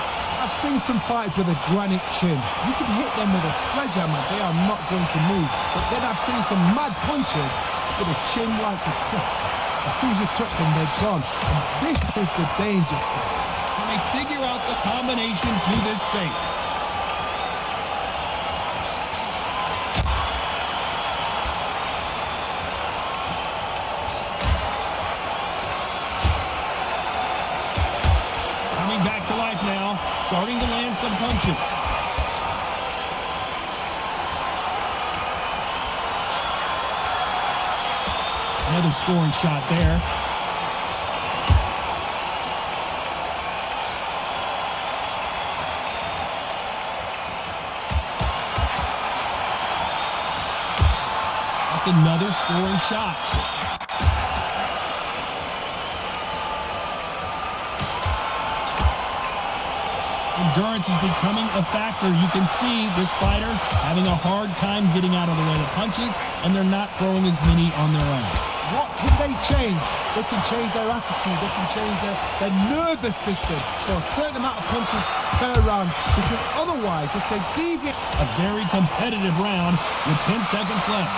I've seen some fighters with a granite chin. You can hit them with a sledgehammer, they are not going to move. But then I've seen some mad punchers with a chin like a crisp. As soon as you touch them, they're gone. And this is the danger spot. Can they figure out the combination to this safe? Coming back to life now, starting to land some punches. Another scoring shot there. That's another scoring shot. Endurance is becoming a factor. You can see this fighter having a hard time getting out of the way of punches, and they're not throwing as many on their own. What can they change? They can change their attitude. They can change their nervous system for a certain amount of punches per round. Because otherwise, if they deviate... A very competitive round with 10 seconds left.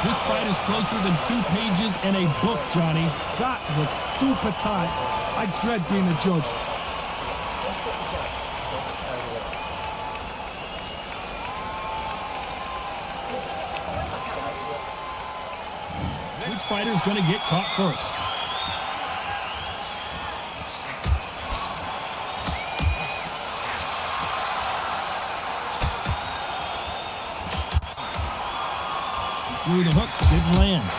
This fight is closer than 2 pages in a book, Johnny. That was super tight. I dread being a judge. Which fighter's going to get caught first? Through the hook, didn't land.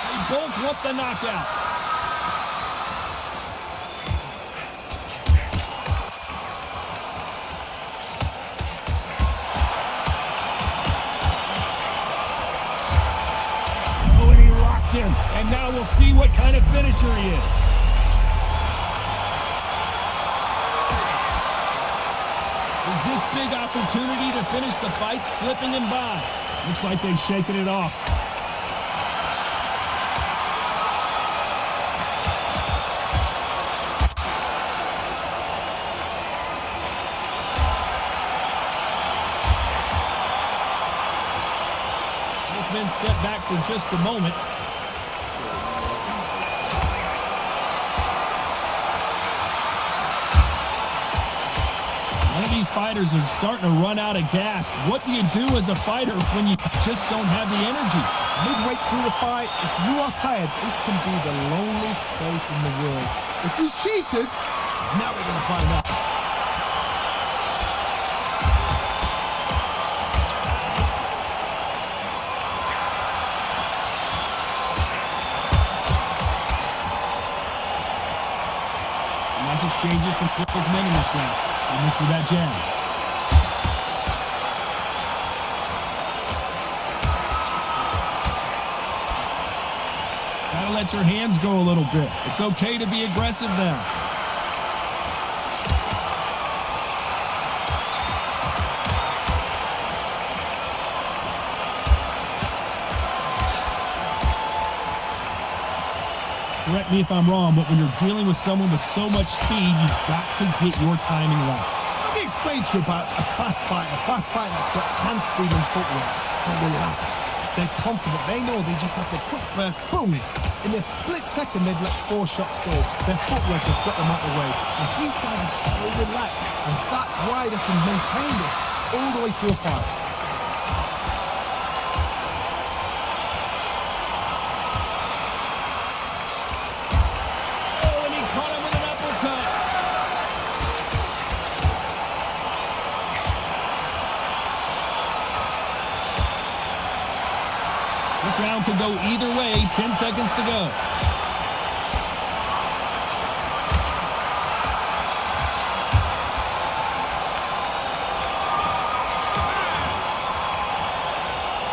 They both want the knockout. Oh, and he rocked him. And now we'll see what kind of finisher he is. This big opportunity to finish the fight slipping him by. Looks like they've shaken it off. Both men step back for just a moment. These fighters are starting to run out of gas. What do you do as a fighter when you just don't have the energy? Midway through the fight, if you are tired, this can be the loneliest place in the world. If you cheated, now we're going to find out. Nice exchanges from both men in this round. He missed with that jab. Gotta let your hands go a little bit. It's okay to be aggressive now. Correct me if I'm wrong, but when you're dealing with someone with so much speed, you've got to get your timing right. Let me explain to you about a fast fighter that's got hand speed and footwork. They're relaxed. They're confident. They know they just have to quick burst, boom. In a split second, they've let 4 shots go. Their footwork has got them out of the way. And these guys are so relaxed. And that's why they can maintain this all the way through a fight. This round could go either way. 10 seconds to go.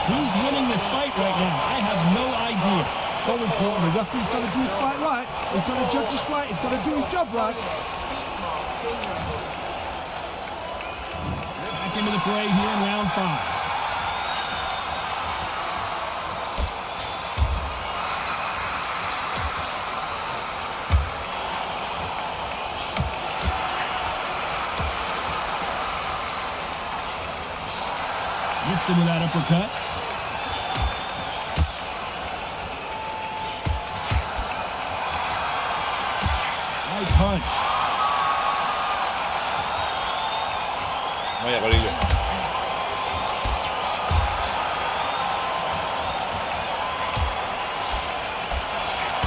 Who's winning this fight right now? I have no idea. So important. The referee's got to do his fight right. He's got to judge this right. He's got to do his job right. Back into the fray here in round 5. Missed him with that uppercut. Right punch. Vaya, Corillo.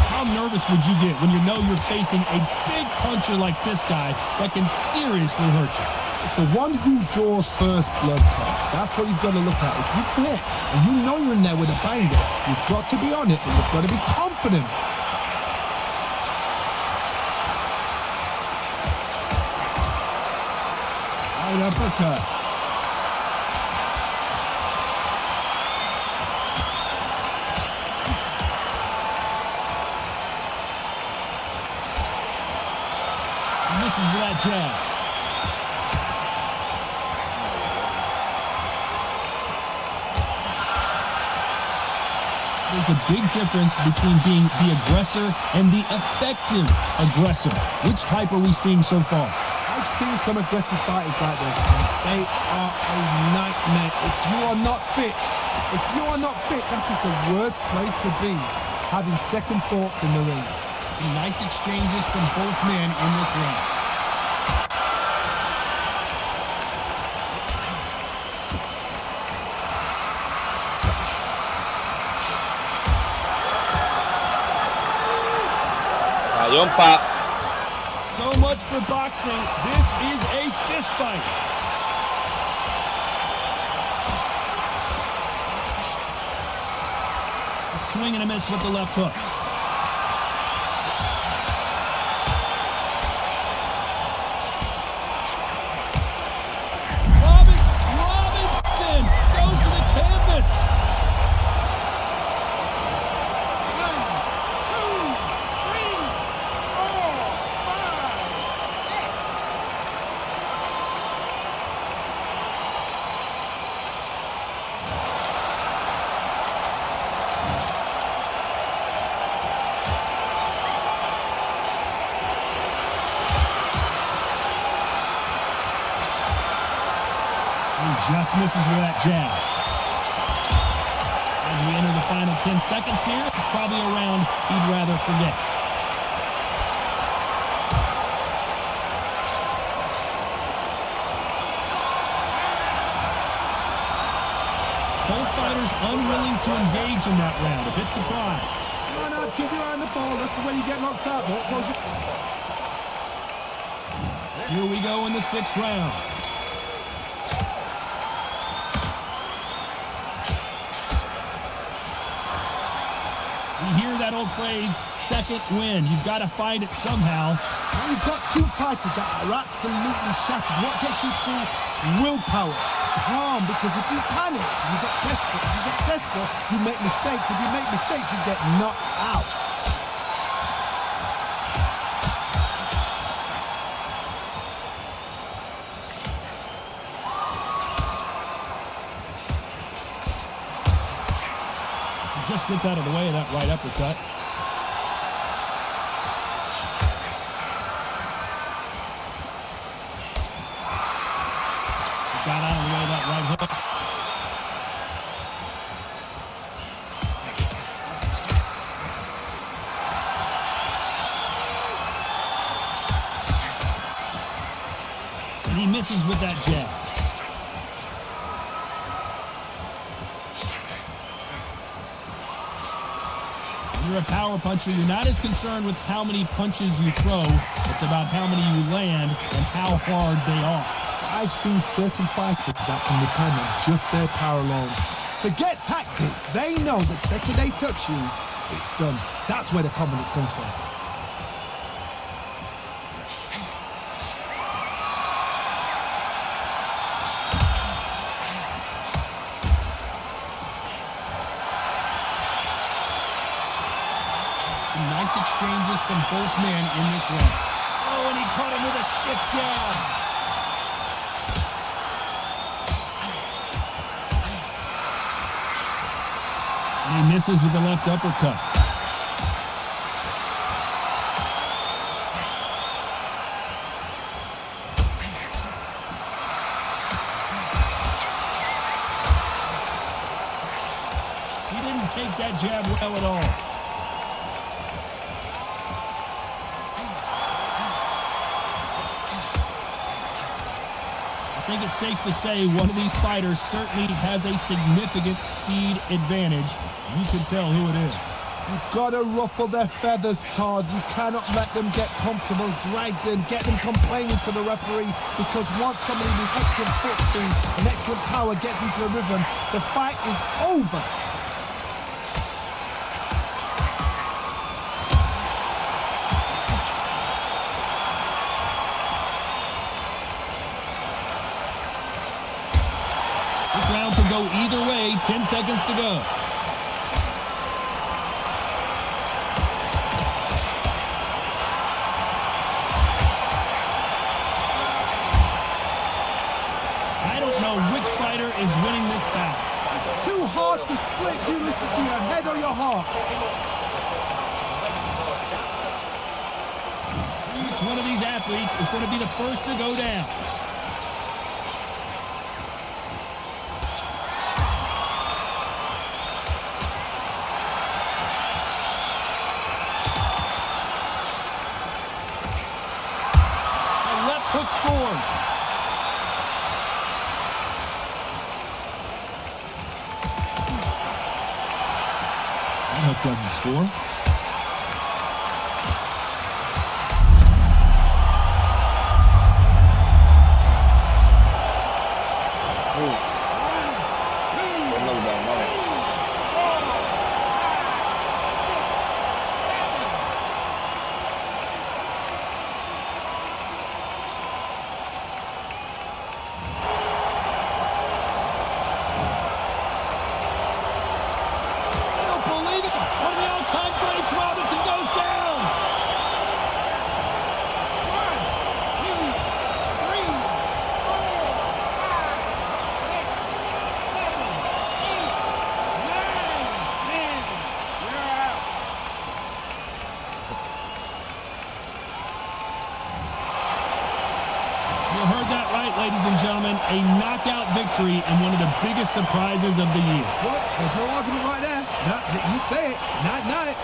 How How nervous would you get when you know you're facing a big puncher like this guy that can seriously hurt you? It's the one who draws first blood, Tom. That's what you've got to look at. If you hit and you know you're in there with a banger, you've got to be on it and you've got to be confident. Right uppercut. Misses with that jab. There's a big difference between being the aggressor and the effective aggressor. Which type are we seeing so far? I've seen some aggressive fighters like this, and they are a nightmare. If you are not fit, that is the worst place to be, having second thoughts in the ring. Some nice exchanges from both men in this round. Yompa. So much for boxing. This is a fist fight. A swing and a miss with the left hook. Robinson goes to the canvas. 2, 3, 4, 5, 6. Just misses with that jab. As we enter the final 10 seconds here, it's probably a round he'd rather forget. Both fighters unwilling to engage in that round, a bit surprised. No, keep your eye on the ball. That's when you get knocked out. Don't close your... Here we go in the 6th round. We hear that old phrase, second win. You've got to find it somehow. When you've got two fighters that are absolutely shattered, what gets you through? Willpower. Calm, because if you panic, you get desperate. If you get desperate, you make mistakes. If you make mistakes, you get knocked out. Just gets out of the way of that right uppercut. Got out of the way of that right hook. And he misses with that jab. You're a power puncher. You're not as concerned with how many punches you throw. It's about how many you land and how hard they are. I've seen certain fighters that can depend on just their power alone. Forget tactics. They know the second they touch you, it's done. That's where the confidence comes from. Nice exchanges from both men in this round. Oh, and he caught him with a stiff jab. And he misses with the left uppercut. He didn't take that jab well at all. I think it's safe to say one of these fighters certainly has a significant speed advantage. You can tell who it is. You've got to ruffle their feathers, Todd. You cannot let them get comfortable, drag them, get them complaining to the referee, because once somebody with excellent foot speed and excellent power gets into the rhythm, the fight is over. This round could go either way. 10 seconds to go. I don't know which fighter is winning this battle. It's too hard to split. Do you listen to your head or your heart? Each one of these athletes is going to be the first to go down. The left hook scores. That hook doesn't score. Good knockdown, nice. I don't believe it. One of the all-time greats, Robinson, goes down. You heard that right, ladies and gentlemen. A knockout victory and one of the biggest surprises of the year. Well, there's no argument right there. No, you say it. Night, night.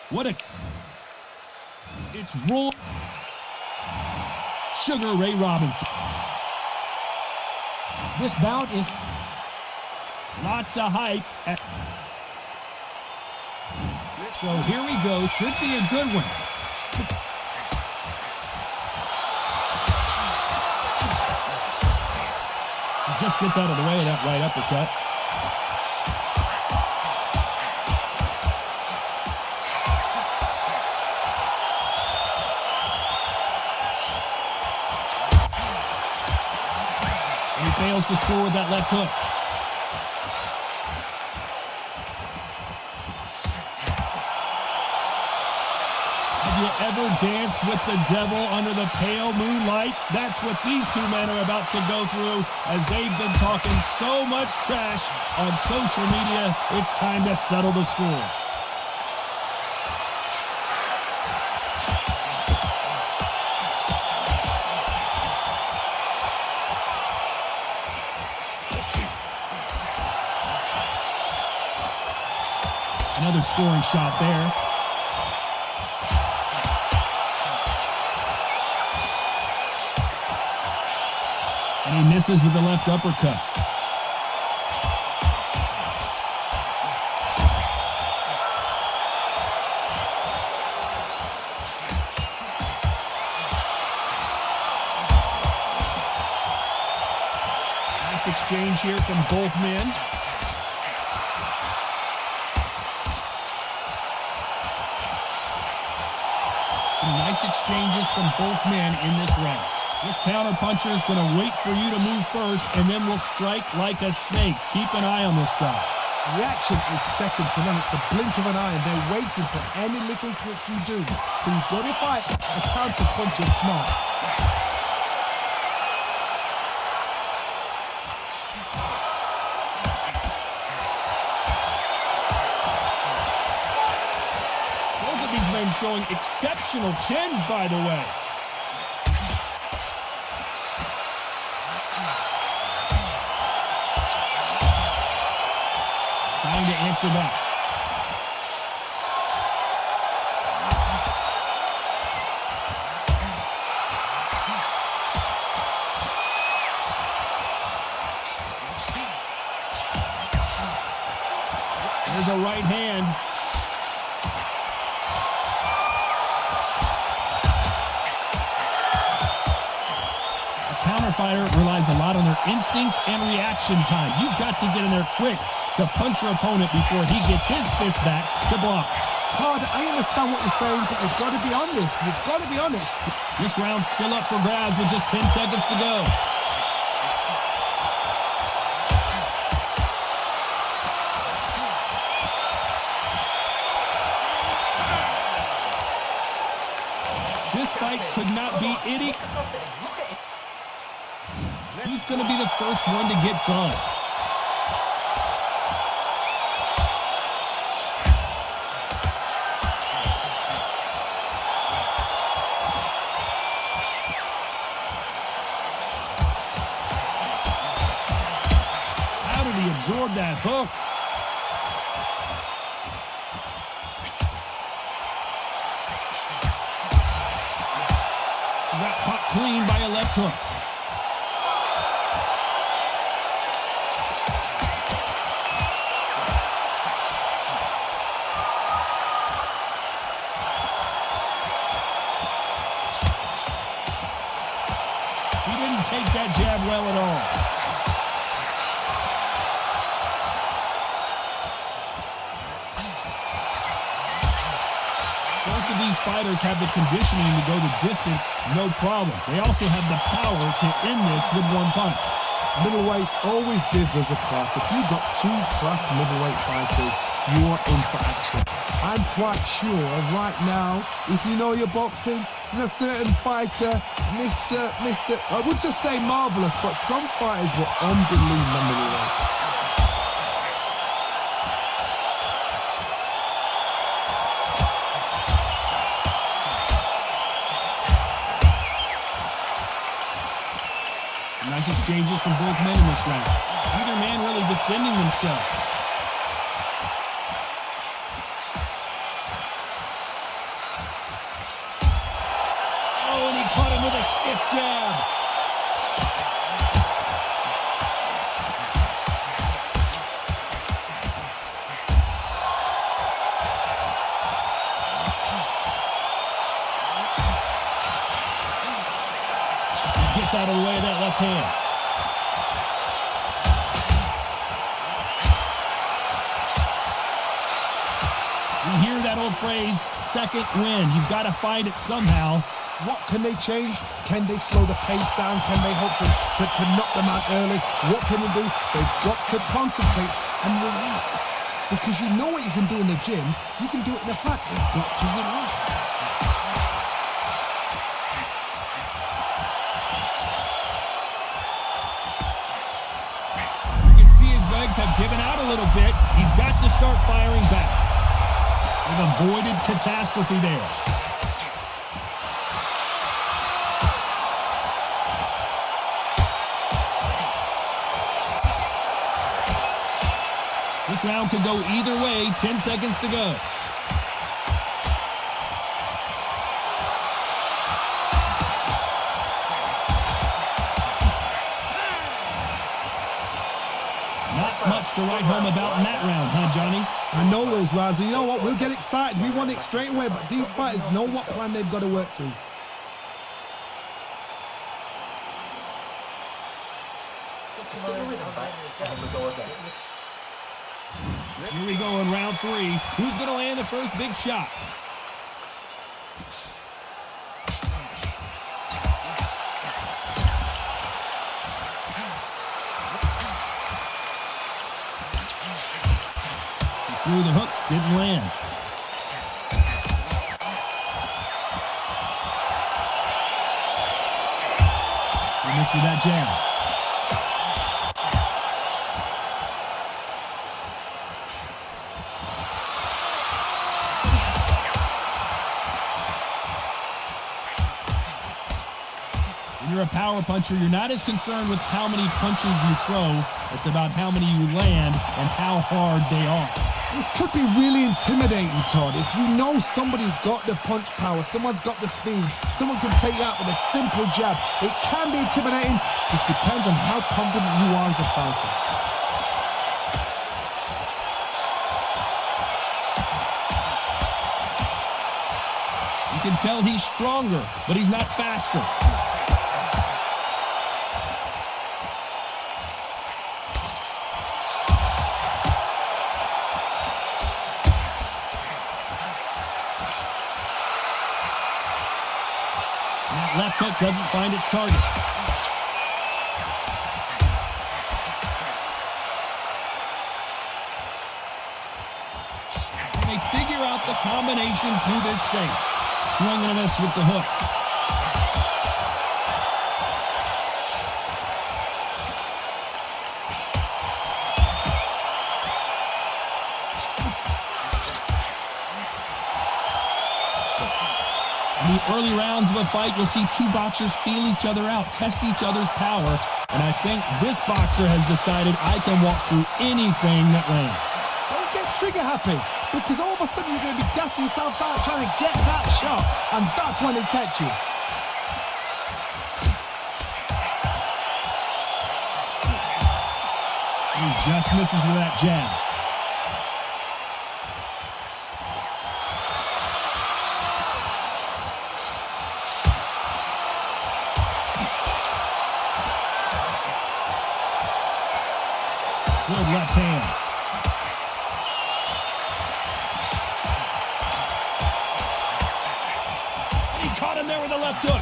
What a... It's Roy Sugar Ray Robinson. This bout is Lots of hype. So here we go. Should be a good one. He just gets out of the way of that right uppercut. And he fails to score with that left hook. Have you ever danced with the devil under the pale moonlight? That's what these two men are about to go through as they've been talking so much trash on social media. It's time to settle the score. Another scoring shot there. And he misses with the left uppercut. Nice exchange here from both men. Some nice exchanges from both men in this round. This counterpuncher is going to wait for you to move first, and then will strike like a snake. Keep an eye on this guy. Reaction is second to none. It's the blink of an eye, and they're waiting for any little twitch you do. So you've got to fight a counterpuncher smart. Both of these men showing exceptional chins, by the way. Trying to answer back. There's a right hand. A counter fighter relies a lot on their instincts and reaction time. You've got to get in there quick to punch your opponent before he gets his fist back to block. Card, I understand what you're saying, but you've got to be honest. You've got to be honest. This round's still up for grabs with just 10 seconds to go. This fight could not be any... Who's going to be the first one to get buzzed? Absorb that hook. He got caught clean by a left hook. He didn't take that jab well at all. These fighters have the conditioning to go the distance, no problem. They also have the power to end this with one punch. Middleweights always gives us a class. If you've got two class middleweight fighters, you are in for action. I'm quite sure right now, if you know your boxing, there's a certain fighter, I would just say marvelous, but some fighters were unbelievable middleweight. Nice exchanges from both men in this round. Either man really defending themselves. gets out of the way of that left hand. You hear that old phrase, second win. You've got to find it somehow. What can they change? Can they slow the pace down? Can they hope to knock them out early? What can they do? They've got to concentrate and relax. Because you know what you can do in the gym, you can do it in the fight. You've got to relax. You can see his legs have given out a little bit. He's got to start firing back. They've avoided catastrophe there. This round could go either way. 10 seconds to go. Not much to write home about in that round, huh, Johnny? I know those rounds, and you know what? We'll get excited. We want it straight away, but these fighters know what plan they've got to work to. Here we go in round 3. Who's going to land the first big shot? He threw the hook, didn't land. He missed with that jab. When you're a power puncher, you're not as concerned with how many punches you throw. It's about how many you land and how hard they are. This could be really intimidating, Todd. If you know somebody's got the punch power, someone's got the speed, someone can take you out with a simple jab, it can be intimidating. Just depends on how confident you are as a fighter. You can tell he's stronger, but he's not faster. That left hook doesn't find its target. And they figure out the combination to this safe. Swing and a miss with the hook. In the early rounds of a fight, you'll see two boxers feel each other out, test each other's power, and I think this boxer has decided I can walk through anything that lands. Don't get trigger happy, because all of a sudden you're going to be gassing yourself out trying to get that shot, and that's when they catch you. He just misses with that jab. Good left hand. He caught him there with a left hook.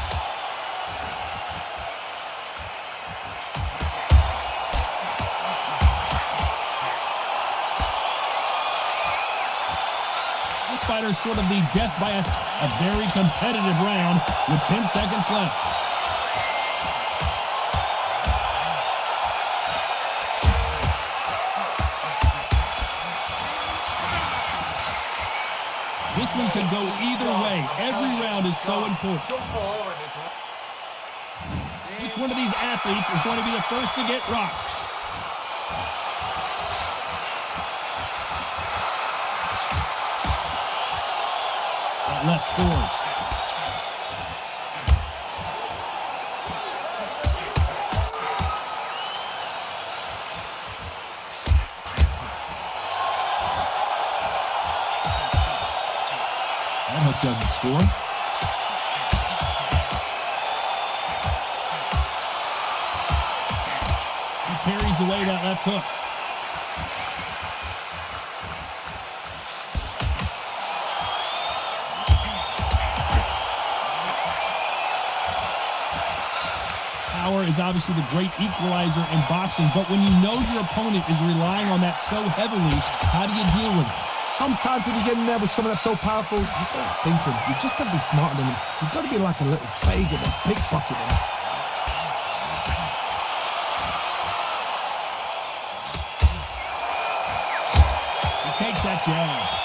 This fighter is sort of the death by a very competitive round with 10 seconds left. This one could go either way. Every round is so important. Which one of these athletes is going to be the first to get rocked? That left scores. That hook doesn't score. parries away that left hook. Power is obviously the great equalizer in boxing, but when you know your opponent is relying on that so heavily, how do you deal with it? Sometimes when you get in there with someone that's so powerful, you've got to think him. You've just got to be smarter than him. You've got to be like a little Fagin and pickpocket him. He takes that jab.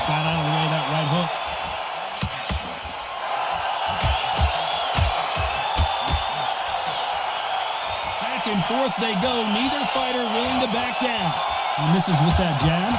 Got out of the way of that right hook. Back and forth they go. Neither fighter willing to back down. He misses with that jab.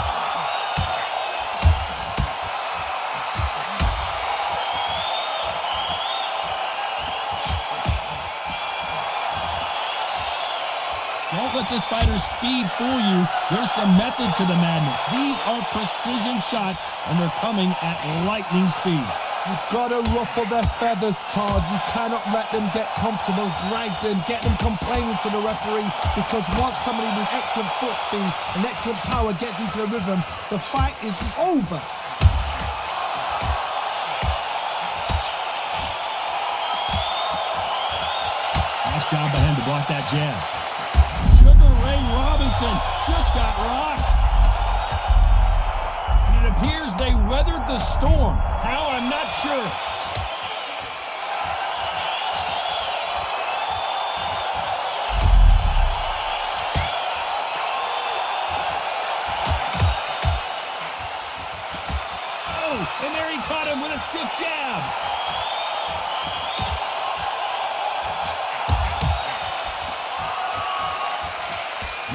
Don't let this fighter's speed fool you. There's some method to the madness. These are precision shots, and they're coming at lightning speed. You've got to ruffle their feathers, Todd. You cannot let them get comfortable, drag them, get them complaining to the referee, because once somebody with excellent foot speed and excellent power gets into the rhythm, the fight is over. Nice job by him to block that jab. Sugar Ray Robinson just got rocked. And it appears they weathered the storm. How? I'm not sure. Oh, and there he caught him with a stiff jab.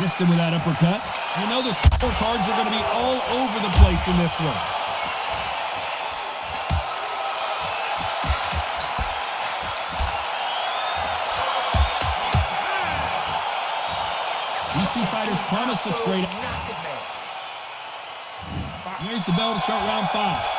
Missed him with that uppercut. You know the scorecards are going to be all over the place in this one. These two fighters promised us great. Here's the bell to start round 5.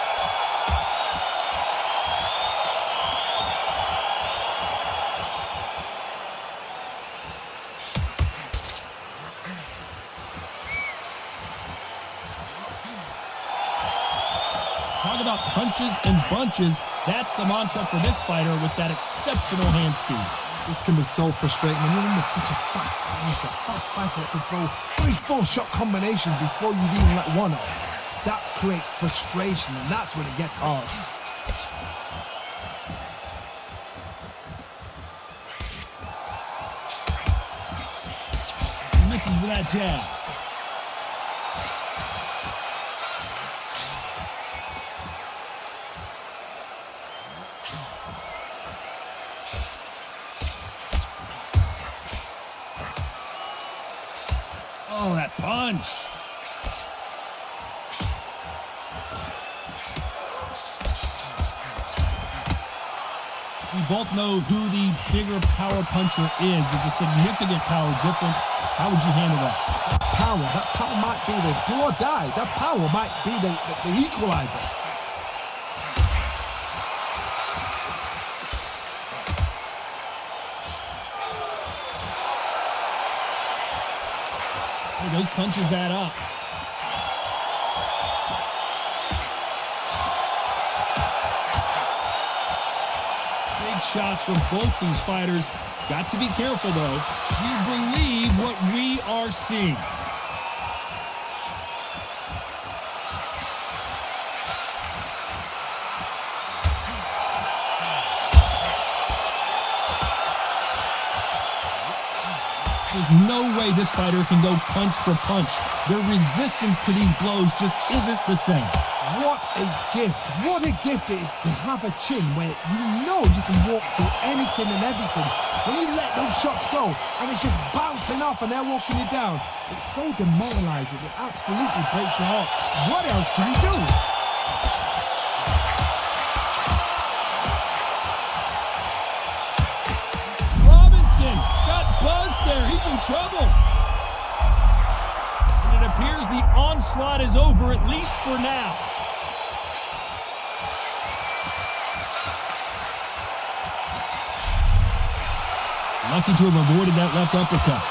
Talk about punches and bunches. That's the mantra for this fighter with that exceptional hand speed. This can be so frustrating when you're in with such a fast fighter that can throw 3 full-shot combinations before you've even let one off. That creates frustration, and that's when it gets hard. He misses with that jab. Oh, that punch. We both know who the bigger power puncher is. There's a significant power difference. How would you handle that? That power might be the do or die. That power might be the equalizer. Hey, those punches add up. Big shots from both these fighters. Got to be careful, though. Do you believe what we are seeing? There's no way this fighter can go punch for punch. Their resistance to these blows just isn't the same. What a gift. What a gift it is to have a chin where you know you can walk through anything and everything. When you let those shots go and it's just bouncing off and they're walking you down, it's so demoralizing. It absolutely breaks your heart. What else can you do? Robinson got buzzed there. He's in trouble. appears the onslaught is over, at least for now. Lucky to have avoided that left uppercut.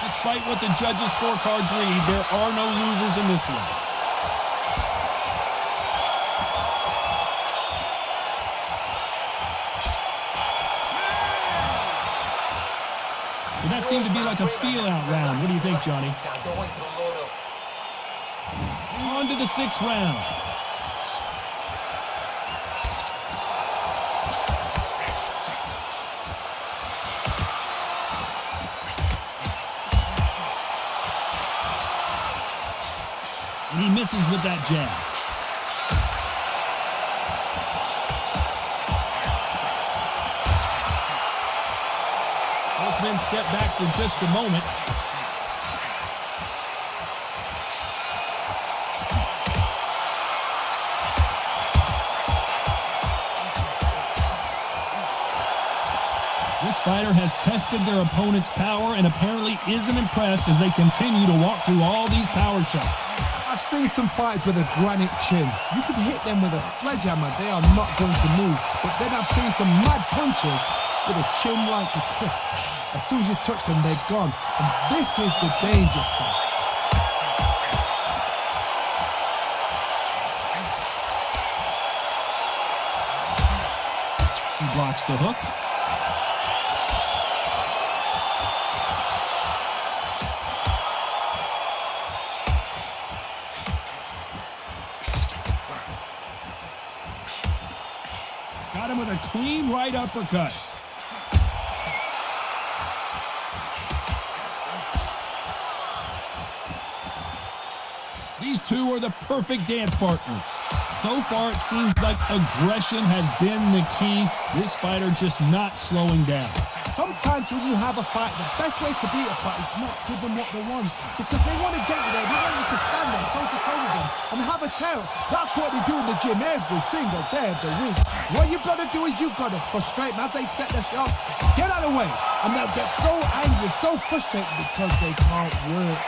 Despite what the judges' scorecards read, there are no losers in this one. But that seemed to be like a feel-out round. What do you think, Johnny? On to the 6th round. And he misses with that jab. Both men step back for just a moment. This fighter has tested their opponent's power and apparently isn't impressed as they continue to walk through all these power shots. I've seen some fighters with a granite chin. You could hit them with a sledgehammer, they are not going to move. But then I've seen some mad punchers with a chin like a crisp. As soon as you touch them, they're gone. And this is the danger spot. He blocks the hook. Got him with a clean right uppercut. These two are the perfect dance partners. So far, it seems like aggression has been the key. This fighter just not slowing down. Sometimes when you have a fight, the best way to beat a fight is not give them what they want. Because they want to get you there. They want you to stand there toe-to-toe with them and have a tail. That's what they do in the gym every single day of the week. What you've got to do is you've got to frustrate them as they set their shots. Get out of the way. And they'll get so angry, so frustrated because they can't work.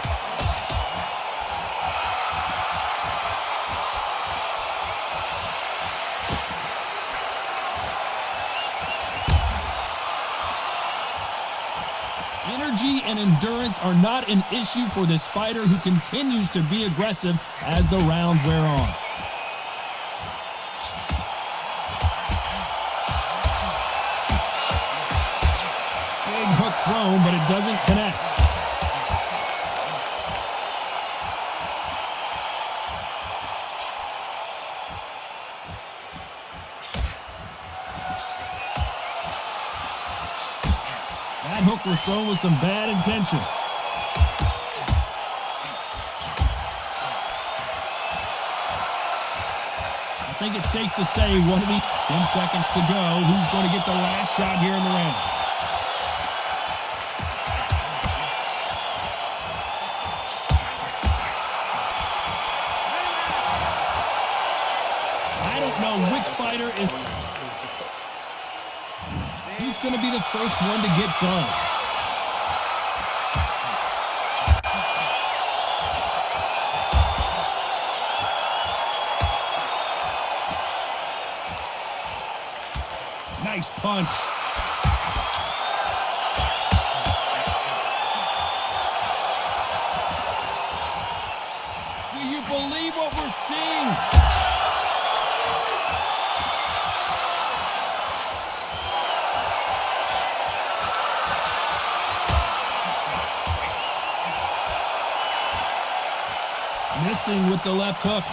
Energy and endurance are not an issue for this fighter who continues to be aggressive as the rounds wear on. Big hook thrown, but it doesn't connect. That hook was thrown with some bad intentions. I think it's safe to say 10 seconds to go. Who's going to get the last shot here in the round? I don't know which fighter is... Who's going to be the first one to get buzzed? Nice punch. Do you believe what we're seeing? Missing with the left hook.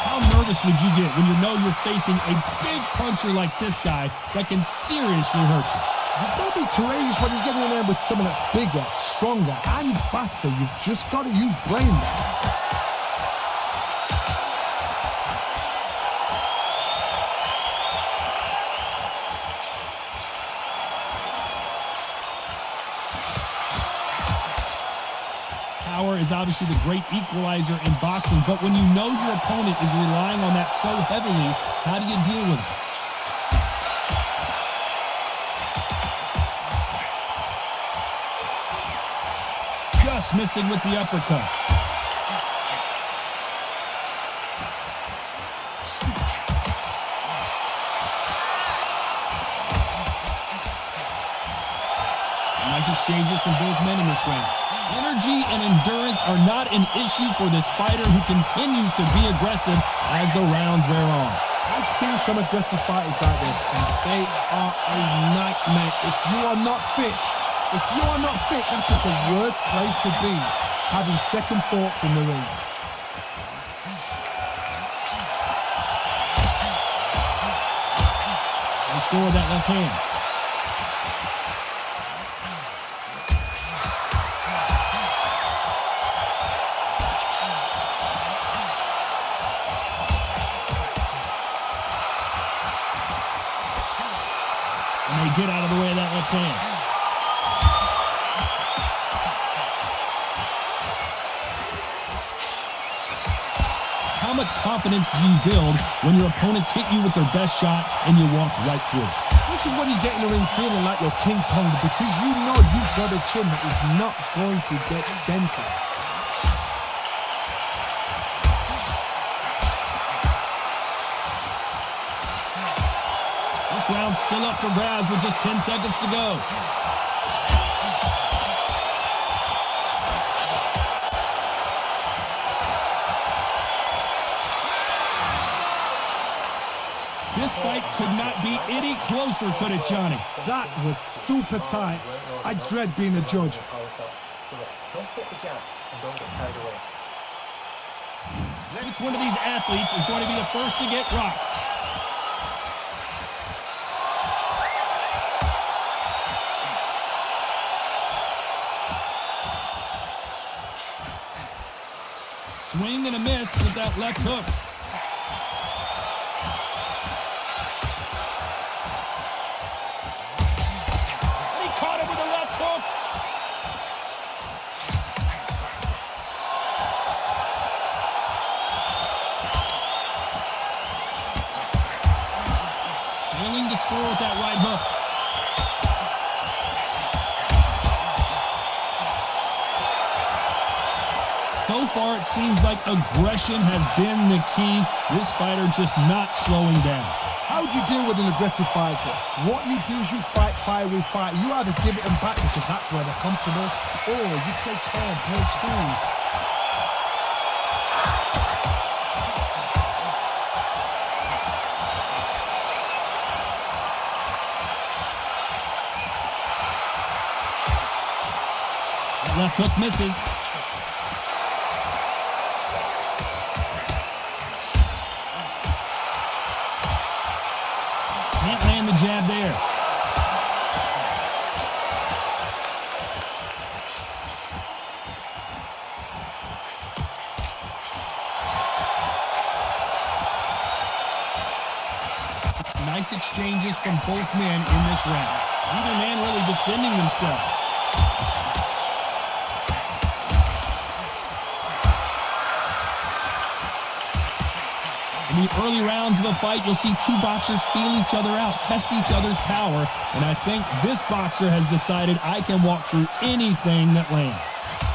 How nervous would you get when you know you're facing a big puncher like this guy that can seriously hurt you? You've got to be courageous when you're getting in there with someone that's bigger, stronger, and faster. You've just got to use brain there. power is obviously the great equalizer in boxing, but when you know your opponent is relying on that so heavily, how do you deal with it? Just missing with the uppercut. Nice exchanges from both men in this round. Energy and endurance are not an issue for this fighter who continues to be aggressive as the rounds wear on. I've seen some aggressive fighters like this, and they are a nightmare. If you are not fit, that's just the worst place to be, having second thoughts in the ring. They score that left hand. And they get out of the way of that left hand. How much confidence do you build when your opponents hit you with their best shot and you walk right through it? This is when you get in the ring feeling like you're King Kong, because you know you've got a chin that is not going to get dented. This round's still up for grabs with just 10 seconds to go. This fight could not be any closer, could it, Johnny? That was super tight. I dread being a judge. Don't get the jab and don't get carried away. Which one of these athletes is going to be the first to get rocked? Swing and a miss with that left hook. He caught him with a left hook. Failing to score with that right hook. So far, it seems like aggression has been the key. This fighter just not slowing down. How do you deal with an aggressive fighter? What you do is you fight fire with fire. You either give it them back because that's where they're comfortable, or you play fair, play cool. Left hook misses. Can't land the jab there. Nice exchanges from both men in this round. Neither man really defending themselves. In the early rounds of a fight, you'll see two boxers feel each other out, test each other's power, and I think this boxer has decided I can walk through anything that lands.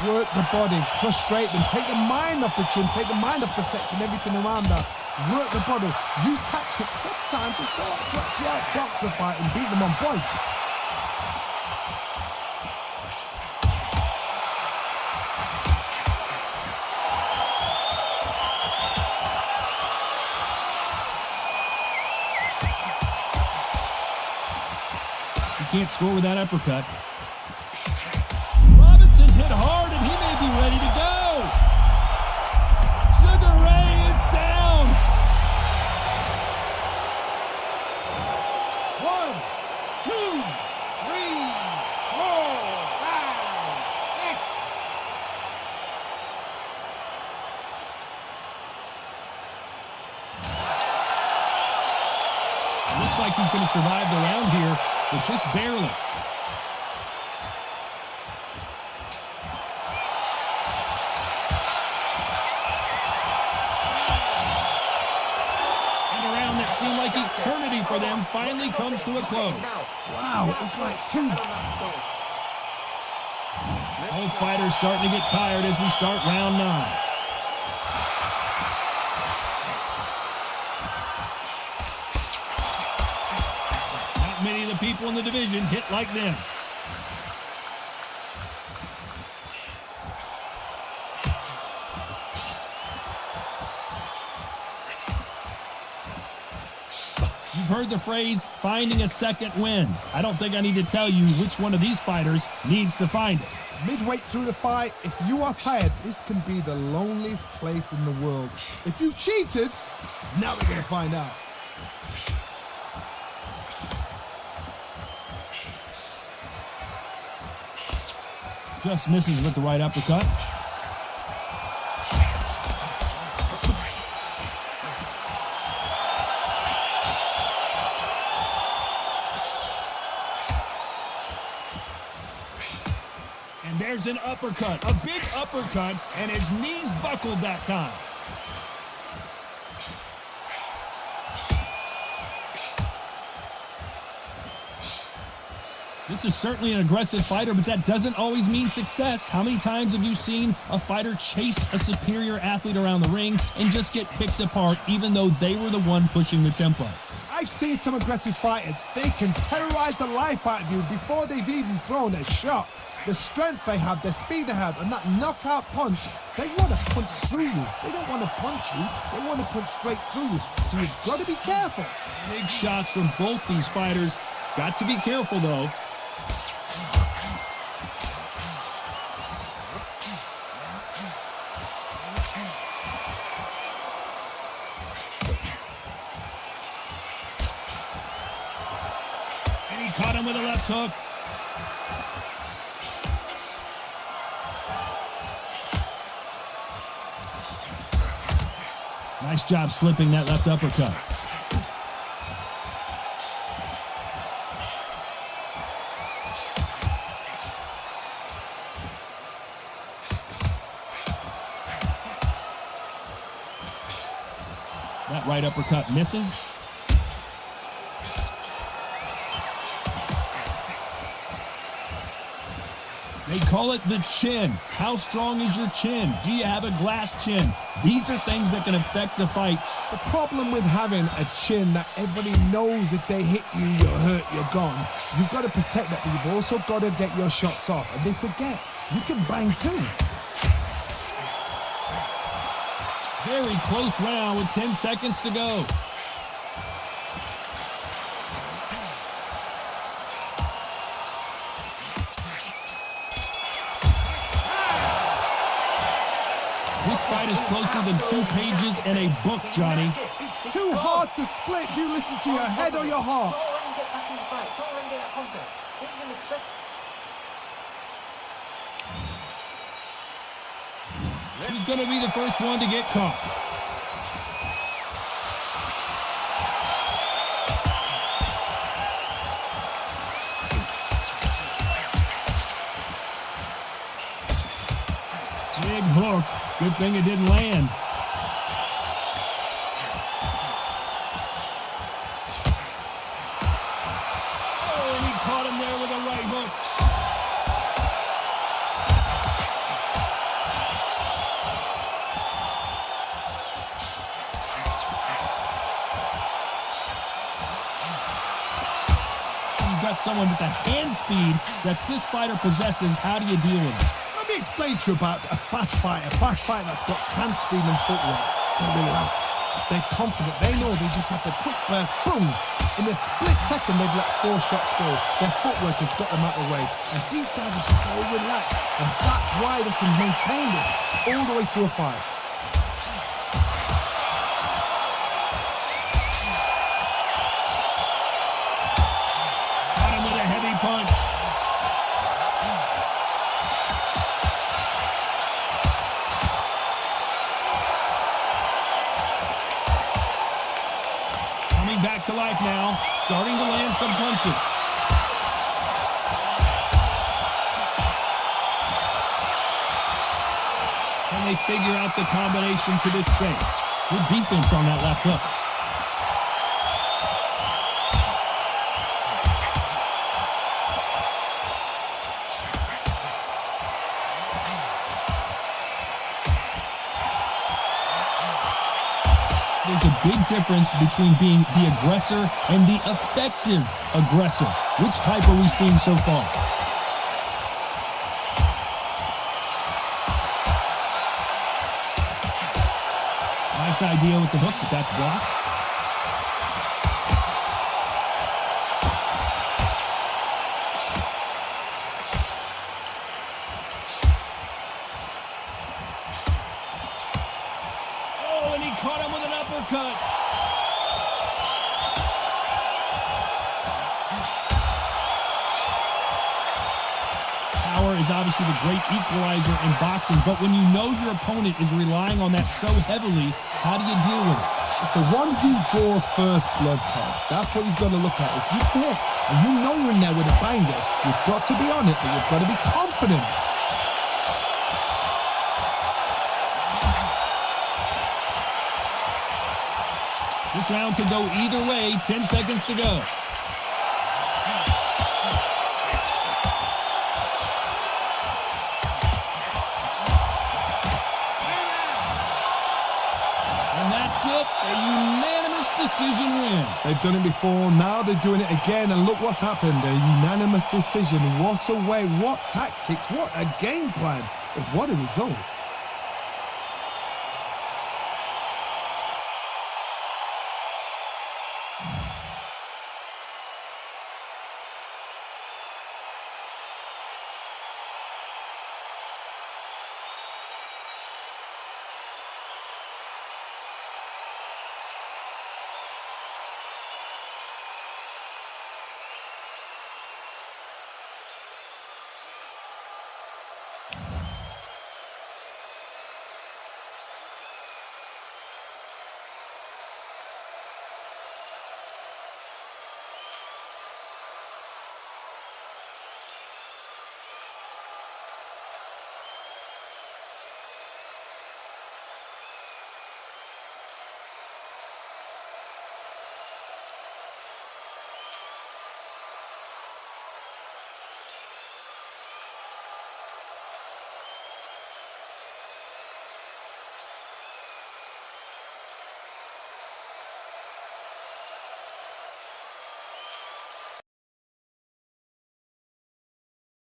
Work the body, frustrate them, take the mind off the chin, take the mind off protecting everything around that. Work the body, use tactics sometimes to sort of actually outbox a fight and beat them on points. Can't score with that uppercut. Robinson hit hard, and he may be ready to go. Sugar Ray is down. 1, 2, 3, 4, 5, 6. Looks like he's going to survive the round here, but just barely. like eternity for them finally comes to a close. Wow, it's like two. Both fighters starting to get tired as we start round 9. Not many of the people in the division hit like them. You've heard the phrase, finding a second wind. I don't think I need to tell you which one of these fighters needs to find it. Midway through the fight, if you are tired, this can be the loneliest place in the world. If you cheated, now we're going to find out. Just misses with the right uppercut. And there's an uppercut, a big uppercut, and his knees buckled that time. This is certainly an aggressive fighter, but that doesn't always mean success. How many times have you seen a fighter chase a superior athlete around the ring and just get picked apart even though they were the one pushing the tempo? I've seen some aggressive fighters. They can terrorize the life out of you before they've even thrown a shot. The strength they have, the speed they have, and that knockout punch, they want to punch through you. They don't want to punch you. They want to punch straight through you. So you've got to be careful. Big shots from both these fighters. Got to be careful, though. And he caught him with a left hook. Nice job slipping that left uppercut. That right uppercut misses. They call it the chin. How strong is your chin? Do you have a glass chin? These are things that can affect the fight. The problem with having a chin that everybody knows if they hit you, you're hurt, you're gone. You've got to protect that, but you've also got to get your shots off. And they forget, you can bang too. Very close round with 10 seconds to go. This fight is closer than 2 pages in a book, Johnny. It's too hard to split. Do you listen to your head or your heart? Don't let him get back in the fight. Don't let him get that confidence. He's going to stress. Who's going to be the first one to get caught? Big hook. Good thing it didn't land. Oh, and he caught him there with a right hook. You've got someone with the hand speed that this fighter possesses. How do you deal with it? Let me explain to you about a fast fighter that's got hand speed and footwork. They're relaxed. They're confident. They know they just have the quick burst, boom. In a split second, they've let 4 shots go. Their footwork has got them out of the way. And these guys are so relaxed. And that's why they can maintain this all the way through a fight. Got him with a heavy punch. Coming back to life now, starting to land some punches. Can they figure out the combination to this safe? Good defense on that left hook. There's a big difference between being the aggressor and the effective aggressor. Which type are we seeing so far? Nice idea with the hook, but that's blocked. Oh, and he caught him with an uppercut. Power is obviously the great equalizer in boxing, but when you know your opponent is relying on that so heavily, how do you deal with it? It's the one who draws first blood, Todd. That's what you've got to look at. If you're there and you know you're in there with a banger, you've got to be on it, but you've got to be confident. This round could go either way. 10 seconds to go. And that's it. A unanimous decision win. They've done it before, now they're doing it again, and look what's happened. A unanimous decision. What a way, what tactics, what a game plan. What a result.